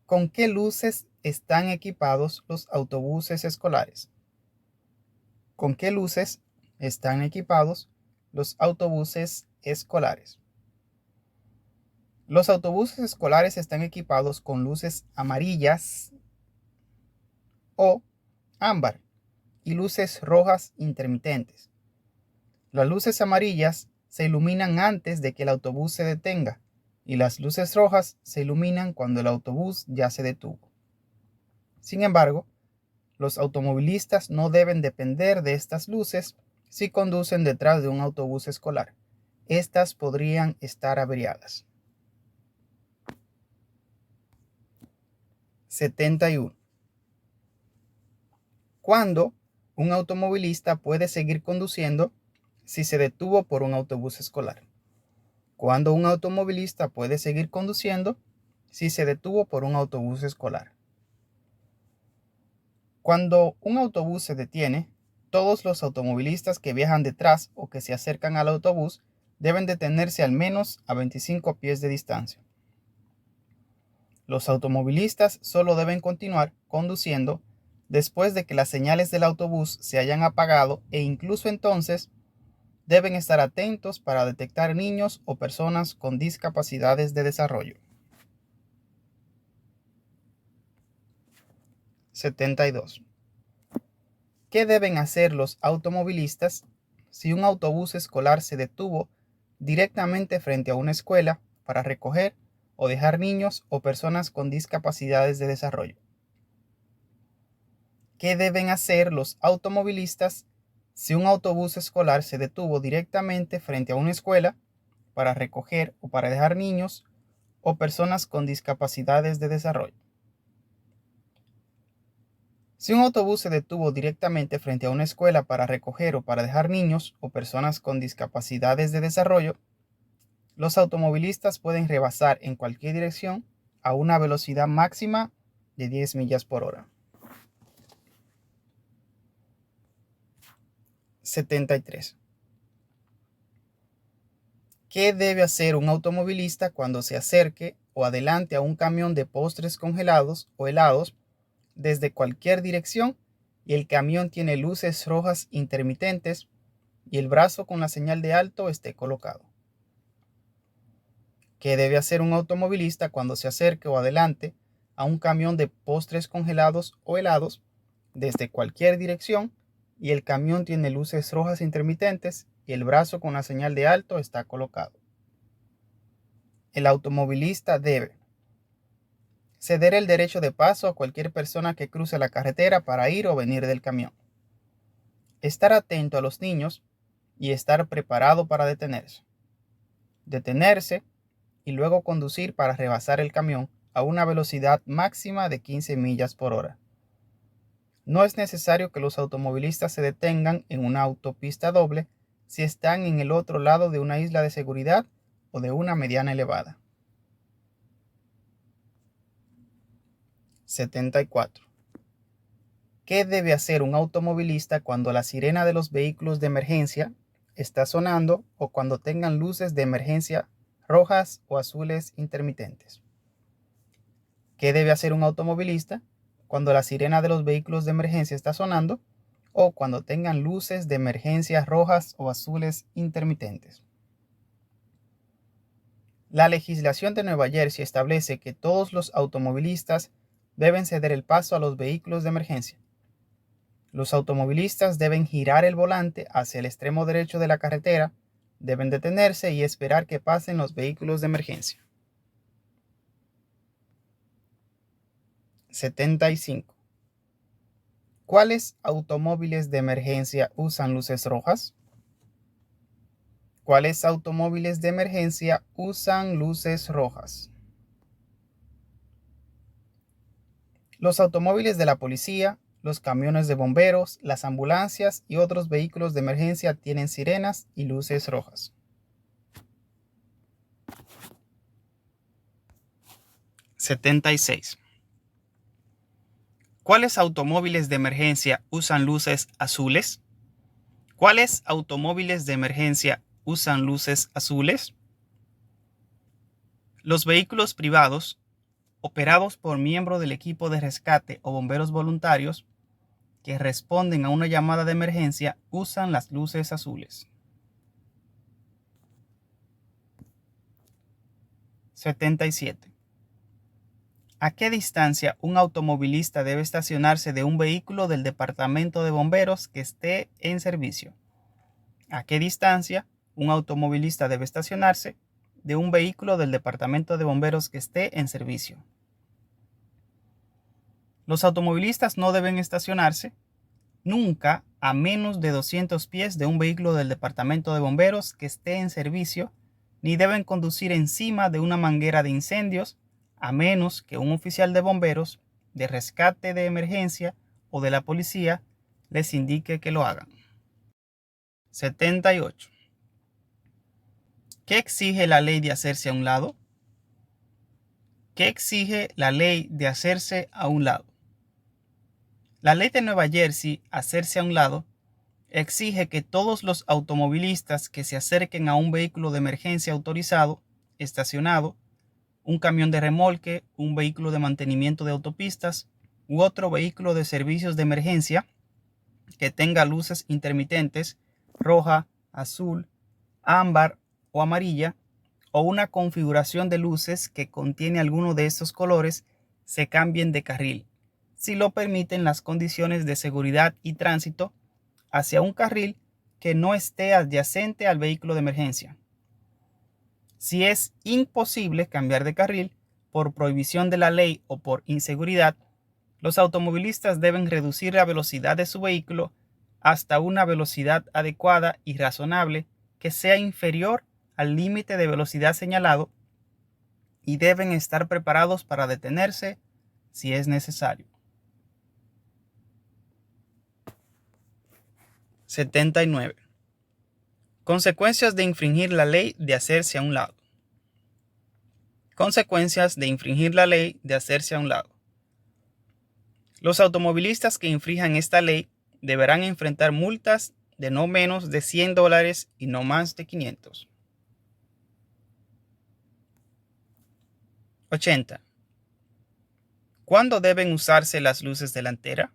[SPEAKER 1] ¿Con qué luces están equipados los autobuses escolares? ¿Con qué luces están equipados los autobuses escolares? Los autobuses escolares están equipados con luces amarillas o ámbar y luces rojas intermitentes. Las luces amarillas se iluminan antes de que el autobús se detenga y las luces rojas se iluminan cuando el autobús ya se detuvo. Sin embargo, los automovilistas no deben depender de estas luces si conducen detrás de un autobús escolar. Estas podrían estar averiadas. 71. ¿Cuándo un automovilista puede seguir conduciendo si se detuvo por un autobús escolar? ¿Cuándo un automovilista puede seguir conduciendo si se detuvo por un autobús escolar? Cuando un autobús se detiene, todos los automovilistas que viajan detrás o que se acercan al autobús deben detenerse al menos a 25 pies de distancia. Los automovilistas solo deben continuar conduciendo después de que las señales del autobús se hayan apagado, e incluso entonces deben estar atentos para detectar niños o personas con discapacidades de desarrollo. 72. ¿Qué deben hacer los automovilistas si un autobús escolar se detuvo directamente frente a una escuela para recoger o dejar niños o personas con discapacidades de desarrollo? ¿Qué deben hacer los automovilistas si un autobús escolar se detuvo directamente frente a una escuela para recoger o para dejar niños o personas con discapacidades de desarrollo? Si un autobús se detuvo directamente frente a una escuela para recoger o para dejar niños o personas con discapacidades de desarrollo, los automovilistas pueden rebasar en cualquier dirección a una velocidad máxima de 10 millas por hora. 73. ¿Qué debe hacer un automovilista cuando se acerque o adelante a un camión de postres congelados o helados desde cualquier dirección y el camión tiene luces rojas intermitentes y el brazo con la señal de alto esté colocado? ¿Qué debe hacer un automovilista cuando se acerque o adelante a un camión de postres congelados o helados desde cualquier dirección y el camión tiene luces rojas intermitentes y el brazo con la señal de alto está colocado? El automovilista debe ceder el derecho de paso a cualquier persona que cruce la carretera para ir o venir del camión, estar atento a los niños y estar preparado para detenerse y luego conducir para rebasar el camión a una velocidad máxima de 15 millas por hora. No es necesario que los automovilistas se detengan en una autopista doble si están en el otro lado de una isla de seguridad o de una mediana elevada. 74. ¿Qué debe hacer un automovilista cuando la sirena de los vehículos de emergencia está sonando o cuando tengan luces de emergencia rojas o azules intermitentes? ¿Qué debe hacer un automovilista cuando la sirena de los vehículos de emergencia está sonando o cuando tengan luces de emergencia rojas o azules intermitentes? La legislación de Nueva Jersey establece que todos los automovilistas deben ceder el paso a los vehículos de emergencia. Los automovilistas deben girar el volante hacia el extremo derecho de la carretera, deben detenerse y esperar que pasen los vehículos de emergencia. 75. ¿Cuáles automóviles de emergencia usan luces rojas? ¿Cuáles automóviles de emergencia usan luces rojas? Los automóviles de la policía, los camiones de bomberos, las ambulancias y otros vehículos de emergencia tienen sirenas y luces rojas. 76. ¿Cuáles automóviles de emergencia usan luces azules? ¿Cuáles automóviles de emergencia usan luces azules? Los vehículos privados, operados por miembros del equipo de rescate o bomberos voluntarios que responden a una llamada de emergencia, usan las luces azules. 77. ¿A qué distancia un automovilista debe estacionarse de un vehículo del departamento de bomberos que esté en servicio? ¿A qué distancia un automovilista debe estacionarse de un vehículo del departamento de bomberos que esté en servicio? Los automovilistas no deben estacionarse nunca a menos de 200 pies de un vehículo del departamento de bomberos que esté en servicio, ni deben conducir encima de una manguera de incendios a menos que un oficial de bomberos, de rescate de emergencia o de la policía les indique que lo hagan. 78. ¿Qué exige la ley de hacerse a un lado? ¿Qué exige la ley de hacerse a un lado? La ley de Nueva Jersey, hacerse a un lado, exige que todos los automovilistas que se acerquen a un vehículo de emergencia autorizado, estacionado, un camión de remolque, un vehículo de mantenimiento de autopistas u otro vehículo de servicios de emergencia que tenga luces intermitentes, roja, azul, ámbar o amarilla, o una configuración de luces que contiene alguno de estos colores, se cambien de carril, si lo permiten las condiciones de seguridad y tránsito, hacia un carril que no esté adyacente al vehículo de emergencia. Si es imposible cambiar de carril por prohibición de la ley o por inseguridad, los automovilistas deben reducir la velocidad de su vehículo hasta una velocidad adecuada y razonable que sea inferior al límite de velocidad señalado y deben estar preparados para detenerse si es necesario. 79. Consecuencias de infringir la ley de hacerse a un lado. Consecuencias de infringir la ley de hacerse a un lado. Los automovilistas que infrinjan esta ley deberán enfrentar multas de no menos de $100 y no más de 500. 80. ¿Cuándo deben usarse las luces delanteras?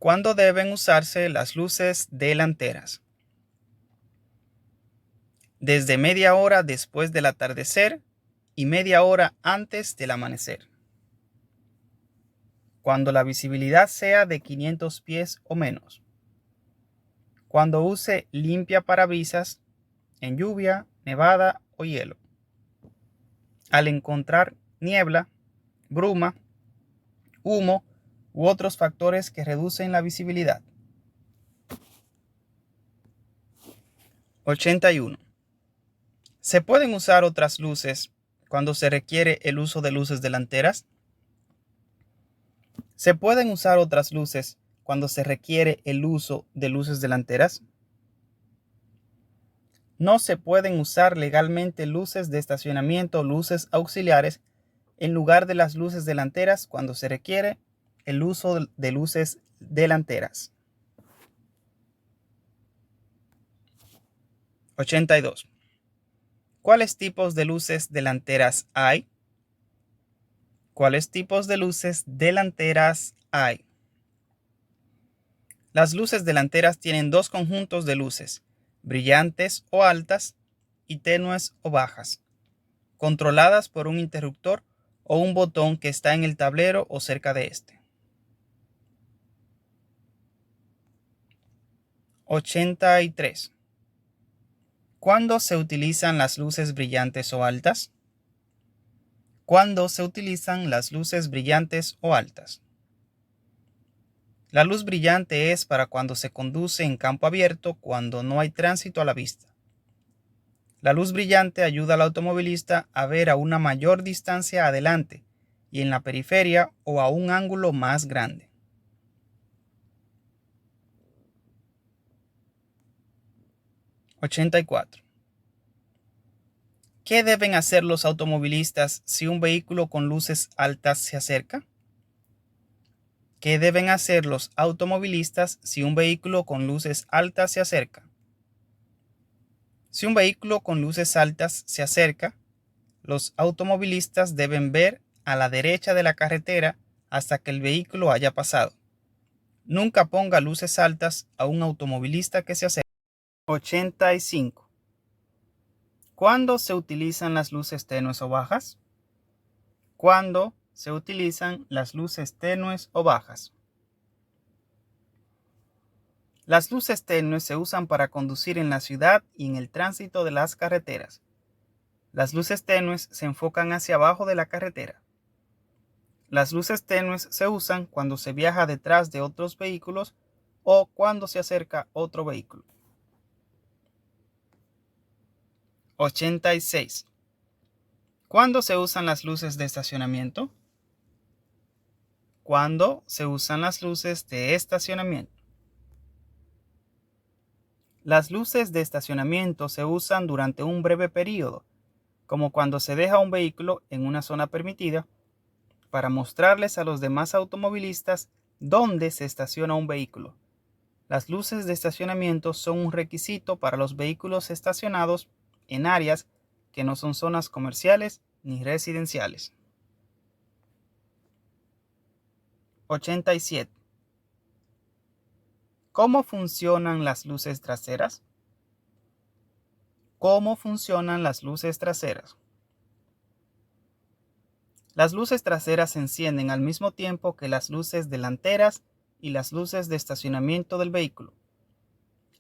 [SPEAKER 1] ¿Cuándo deben usarse las luces delanteras? Desde media hora después del atardecer y media hora antes del amanecer. Cuando la visibilidad sea de 500 pies o menos. Cuando use limpia parabrisas en lluvia, nevada o hielo. Al encontrar niebla, bruma, humo u otros factores que reducen la visibilidad. 81. ¿Se pueden usar otras luces cuando se requiere el uso de luces delanteras? ¿Se pueden usar otras luces cuando se requiere el uso de luces delanteras? No se pueden usar legalmente luces de estacionamiento o luces auxiliares en lugar de las luces delanteras cuando se requiere el uso de luces delanteras. 82. ¿Cuáles tipos de luces delanteras hay? ¿Cuáles tipos de luces delanteras hay? Las luces delanteras tienen dos conjuntos de luces, brillantes o altas y tenues o bajas, controladas por un interruptor o un botón que está en el tablero o cerca de este. 83. ¿Cuándo se utilizan las luces brillantes o altas? ¿Cuándo se utilizan las luces brillantes o altas? La luz brillante es para cuando se conduce en campo abierto cuando no hay tránsito a la vista. La luz brillante ayuda al automovilista a ver a una mayor distancia adelante y en la periferia o a un ángulo más grande. 84. ¿Qué deben hacer los automovilistas si un vehículo con luces altas se acerca? ¿Qué deben hacer los automovilistas si un vehículo con luces altas se acerca? Si un vehículo con luces altas se acerca, los automovilistas deben ver a la derecha de la carretera hasta que el vehículo haya pasado. Nunca ponga luces altas a un automovilista que se acerque. 85. ¿Cuándo se utilizan las luces tenues o bajas? ¿Cuándo se utilizan las luces tenues o bajas? Las luces tenues se usan para conducir en la ciudad y en el tránsito de las carreteras. Las luces tenues se enfocan hacia abajo de la carretera. Las luces tenues se usan cuando se viaja detrás de otros vehículos o cuando se acerca otro vehículo. 86. ¿Cuándo se usan las luces de estacionamiento? ¿Cuándo se usan las luces de estacionamiento? Las luces de estacionamiento se usan durante un breve periodo, como cuando se deja un vehículo en una zona permitida, para mostrarles a los demás automovilistas dónde se estaciona un vehículo. Las luces de estacionamiento son un requisito para los vehículos estacionados en áreas que no son zonas comerciales ni residenciales. 87. ¿Cómo funcionan las luces traseras? ¿Cómo funcionan las luces traseras? Las luces traseras se encienden al mismo tiempo que las luces delanteras y las luces de estacionamiento del vehículo.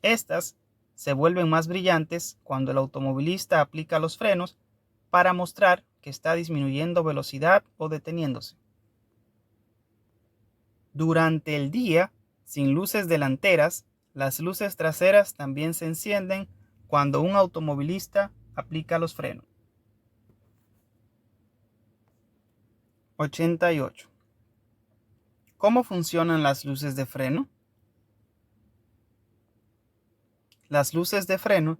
[SPEAKER 1] Estas se vuelven más brillantes cuando el automovilista aplica los frenos para mostrar que está disminuyendo velocidad o deteniéndose. Durante el día, sin luces delanteras, las luces traseras también se encienden cuando un automovilista aplica los frenos. 88. ¿Cómo funcionan las luces de freno? Las luces de freno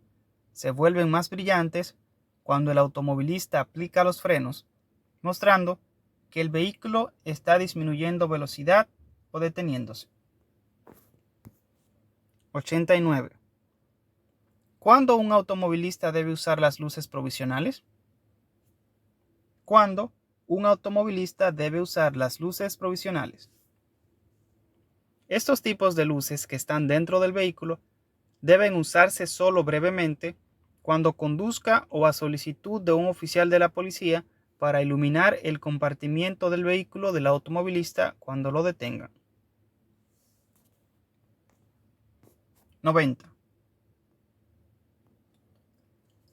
[SPEAKER 1] se vuelven más brillantes cuando el automovilista aplica los frenos, mostrando que el vehículo está disminuyendo velocidad o deteniéndose. 89. ¿Cuándo un automovilista debe usar las luces provisionales? ¿Cuándo un automovilista debe usar las luces provisionales? Estos tipos de luces que están dentro del vehículo deben usarse solo brevemente cuando conduzca o a solicitud de un oficial de la policía para iluminar el compartimiento del vehículo del automovilista cuando lo detengan. 90.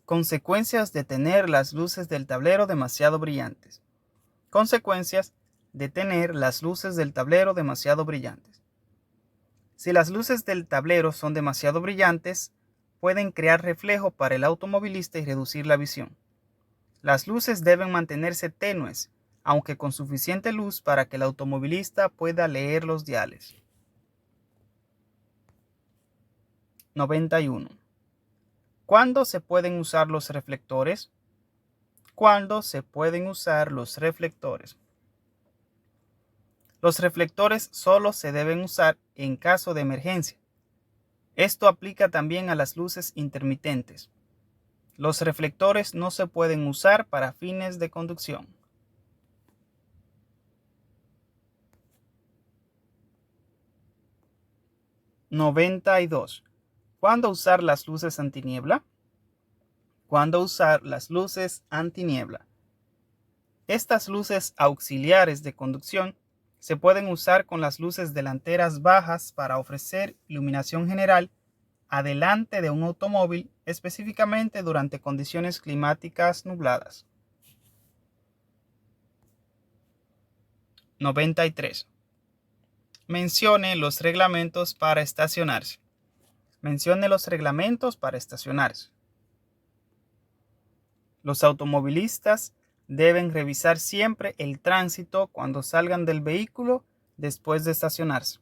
[SPEAKER 1] Consecuencias de tener las luces del tablero demasiado brillantes. Consecuencias de tener las luces del tablero demasiado brillantes. Si las luces del tablero son demasiado brillantes, pueden crear reflejo para el automovilista y reducir la visión. Las luces deben mantenerse tenues, aunque con suficiente luz para que el automovilista pueda leer los diales. 91. ¿Cuándo se pueden usar los reflectores? ¿Cuándo se pueden usar los reflectores? Los reflectores solo se deben usar en caso de emergencia. Esto aplica también a las luces intermitentes. Los reflectores no se pueden usar para fines de conducción. 92. ¿Cuándo usar las luces antiniebla? ¿Cuándo usar las luces antiniebla? Estas luces auxiliares de conducción se pueden usar con las luces delanteras bajas para ofrecer iluminación general adelante de un automóvil, específicamente durante condiciones climáticas nubladas. 93. Mencione los reglamentos para estacionarse. Mencione los reglamentos para estacionarse. Los automovilistas deben revisar siempre el tránsito cuando salgan del vehículo después de estacionarse.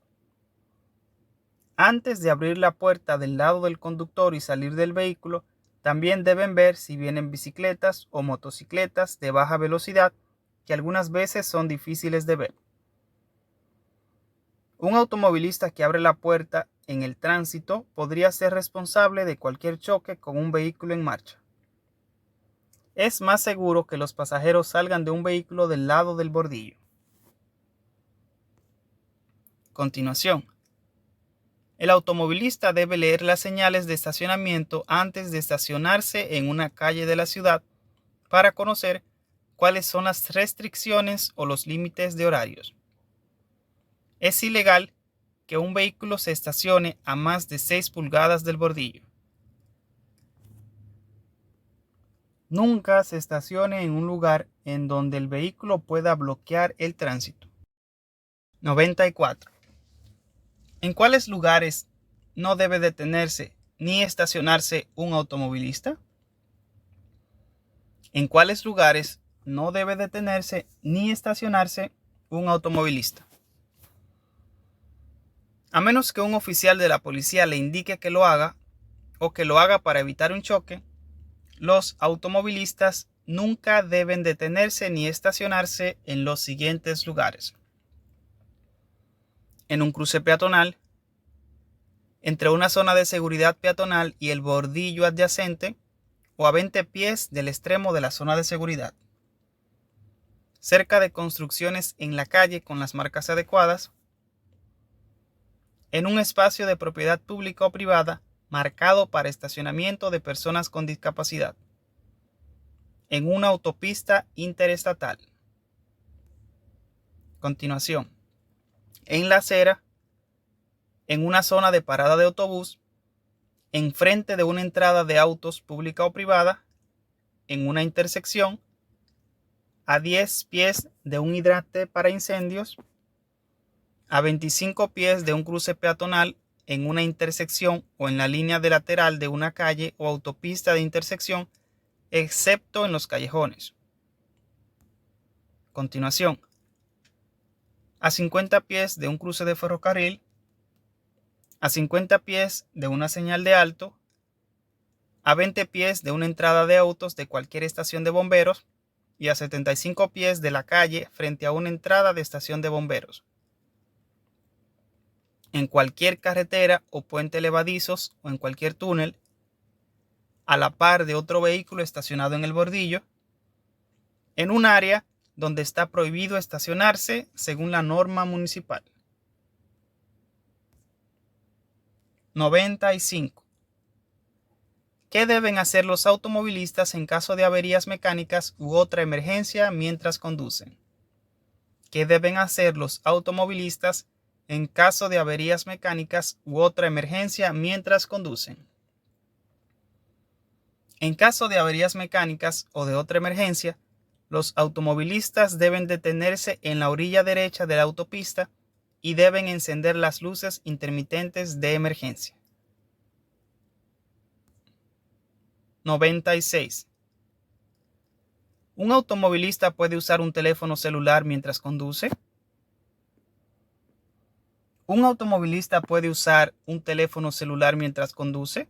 [SPEAKER 1] Antes de abrir la puerta del lado del conductor y salir del vehículo, también deben ver si vienen bicicletas o motocicletas de baja velocidad, que algunas veces son difíciles de ver. Un automovilista que abre la puerta en el tránsito podría ser responsable de cualquier choque con un vehículo en marcha. Es más seguro que los pasajeros salgan de un vehículo del lado del bordillo. Continuación. El automovilista debe leer las señales de estacionamiento antes de estacionarse en una calle de la ciudad para conocer cuáles son las restricciones o los límites de horarios. Es ilegal que un vehículo se estacione a más de 6 pulgadas del bordillo. Nunca se estacione en un lugar en donde el vehículo pueda bloquear el tránsito. 94. ¿En cuáles lugares no debe detenerse ni estacionarse un automovilista? ¿En cuáles lugares no debe detenerse ni estacionarse un automovilista? A menos que un oficial de la policía le indique que lo haga o que lo haga para evitar un choque, los automovilistas nunca deben detenerse ni estacionarse en los siguientes lugares: en un cruce peatonal, entre una zona de seguridad peatonal y el bordillo adyacente, o a 20 pies del extremo de la zona de seguridad, cerca de construcciones en la calle con las marcas adecuadas, en un espacio de propiedad pública o privada marcado para estacionamiento de personas con discapacidad, en una autopista interestatal. Continuación. En la acera, en una zona de parada de autobús, enfrente de una entrada de autos pública o privada, en una intersección, a 10 pies de un hidrante para incendios, a 25 pies de un cruce peatonal en una intersección o en la línea de lateral de una calle o autopista de intersección, excepto en los callejones. Continuación. A 50 pies de un cruce de ferrocarril, a 50 pies de una señal de alto, a 20 pies de una entrada de autos de cualquier estación de bomberos y a 75 pies de la calle frente a una entrada de estación de bomberos. En cualquier carretera o puente levadizos o en cualquier túnel, a la par de otro vehículo estacionado en el bordillo, en un área donde está prohibido estacionarse según la norma municipal. 95. ¿Qué deben hacer los automovilistas en caso de averías mecánicas u otra emergencia mientras conducen? ¿Qué deben hacer los automovilistas en caso de averías mecánicas u otra emergencia mientras conducen? En caso de averías mecánicas o de otra emergencia, los automovilistas deben detenerse en la orilla derecha de la autopista y deben encender las luces intermitentes de emergencia. 96. ¿Un automovilista puede usar un teléfono celular mientras conduce? ¿Un automovilista puede usar un teléfono celular mientras conduce?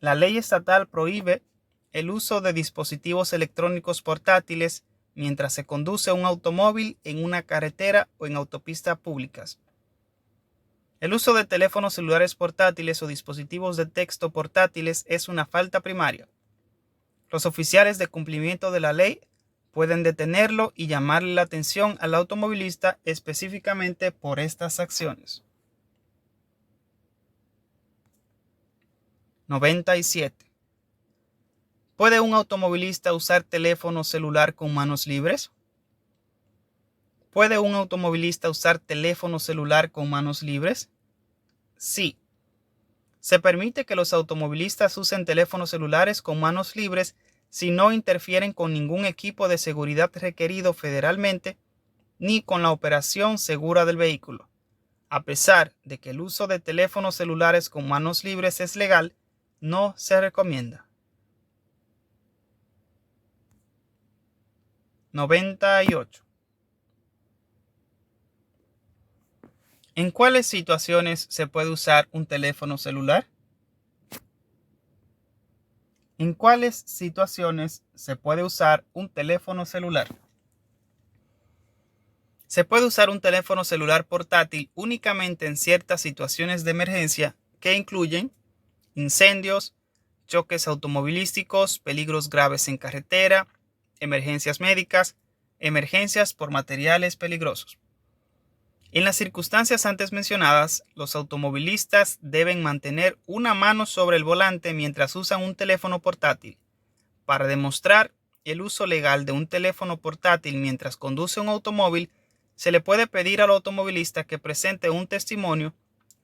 [SPEAKER 1] La ley estatal prohíbe el uso de dispositivos electrónicos portátiles mientras se conduce un automóvil en una carretera o en autopistas públicas. El uso de teléfonos celulares portátiles o dispositivos de texto portátiles es una falta primaria. Los oficiales de cumplimiento de la ley pueden detenerlo y llamarle la atención al automovilista específicamente por estas acciones. 97. ¿Puede un automovilista usar teléfono celular con manos libres? ¿Puede un automovilista usar teléfono celular con manos libres? Sí. Se permite que los automovilistas usen teléfonos celulares con manos libres si no interfieren con ningún equipo de seguridad requerido federalmente ni con la operación segura del vehículo. A pesar de que el uso de teléfonos celulares con manos libres es legal, no se recomienda. 98. ¿En cuáles situaciones se puede usar un teléfono celular? ¿En cuáles situaciones se puede usar un teléfono celular? Se puede usar un teléfono celular portátil únicamente en ciertas situaciones de emergencia que incluyen incendios, choques automovilísticos, peligros graves en carretera, emergencias médicas, emergencias por materiales peligrosos. En las circunstancias antes mencionadas, los automovilistas deben mantener una mano sobre el volante mientras usan un teléfono portátil. Para demostrar el uso legal de un teléfono portátil mientras conduce un automóvil, se le puede pedir al automovilista que presente un testimonio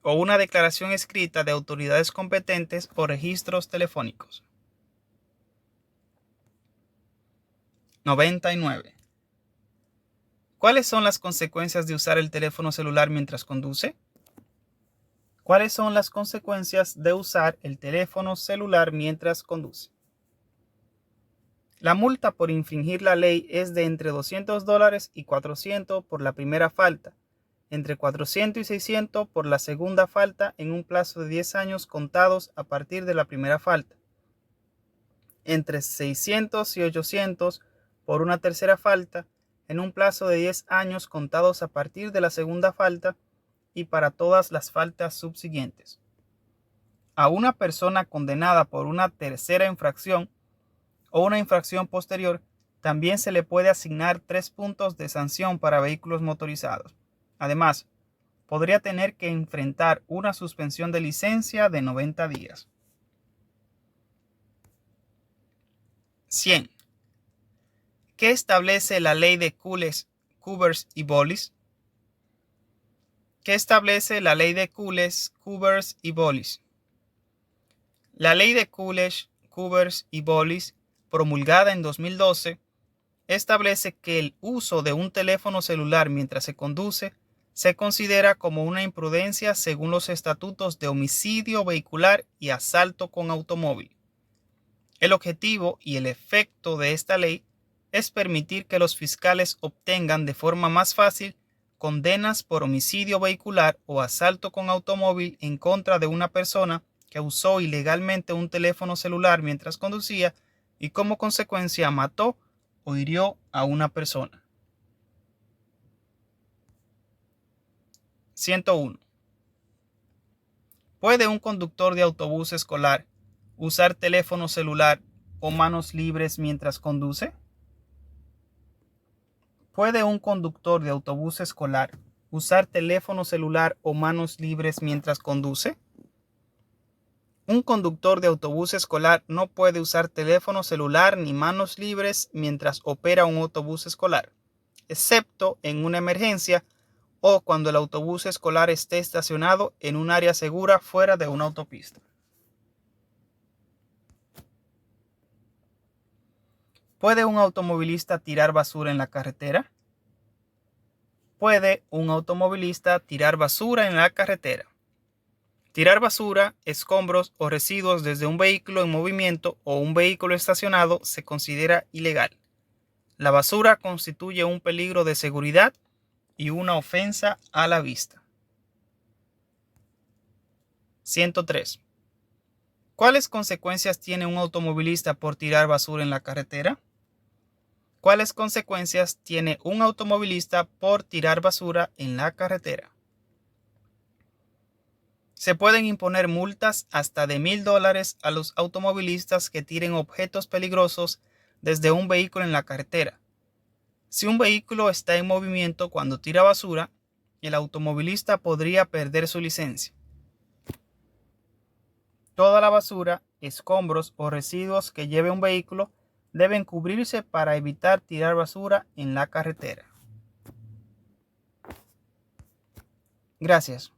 [SPEAKER 1] o una declaración escrita de autoridades competentes o registros telefónicos. 99. ¿Cuáles son las consecuencias de usar el teléfono celular mientras conduce? ¿Cuáles son las consecuencias de usar el teléfono celular mientras conduce? La multa por infringir la ley es de entre $200 y $400 por la primera falta, entre $400 y $600 por la segunda falta en un plazo de 10 años contados a partir de la primera falta, entre $600 y $800 por una tercera falta en un plazo de 10 años contados a partir de la segunda falta y para todas las faltas subsiguientes. A una persona condenada por una tercera infracción o una infracción posterior también se le puede asignar 3 puntos de sanción para vehículos motorizados. Además, podría tener que enfrentar una suspensión de licencia de 90 días. 100. ¿Qué establece la ley de Coolidge, Coopers y Bolles? ¿Qué establece la ley de Coolidge, Coopers y Bolles? La ley de Coolidge, Coopers y Bolles, promulgada en 2012, establece que el uso de un teléfono celular mientras se conduce se considera como una imprudencia según los estatutos de homicidio vehicular y asalto con automóvil. El objetivo y el efecto de esta ley es permitir que los fiscales obtengan de forma más fácil condenas por homicidio vehicular o asalto con automóvil en contra de una persona que usó ilegalmente un teléfono celular mientras conducía y como consecuencia mató o hirió a una persona. 101. ¿Puede un conductor de autobús escolar usar teléfono celular o manos libres mientras conduce? ¿Puede un conductor de autobús escolar usar teléfono celular o manos libres mientras conduce? Un conductor de autobús escolar no puede usar teléfono celular ni manos libres mientras opera un autobús escolar, excepto en una emergencia o cuando el autobús escolar esté estacionado en un área segura fuera de una autopista. ¿Puede un automovilista tirar basura en la carretera? ¿Puede un automovilista tirar basura en la carretera? Tirar basura, escombros o residuos desde un vehículo en movimiento o un vehículo estacionado se considera ilegal. La basura constituye un peligro de seguridad y una ofensa a la vista. 103. ¿Cuáles consecuencias tiene un automovilista por tirar basura en la carretera? ¿Cuáles consecuencias tiene un automovilista por tirar basura en la carretera? Se pueden imponer multas hasta de $1,000 a los automovilistas que tiren objetos peligrosos desde un vehículo en la carretera. Si un vehículo está en movimiento cuando tira basura, el automovilista podría perder su licencia. Toda la basura, escombros o residuos que lleve un vehículo deben cubrirse para evitar tirar basura en la carretera. Gracias.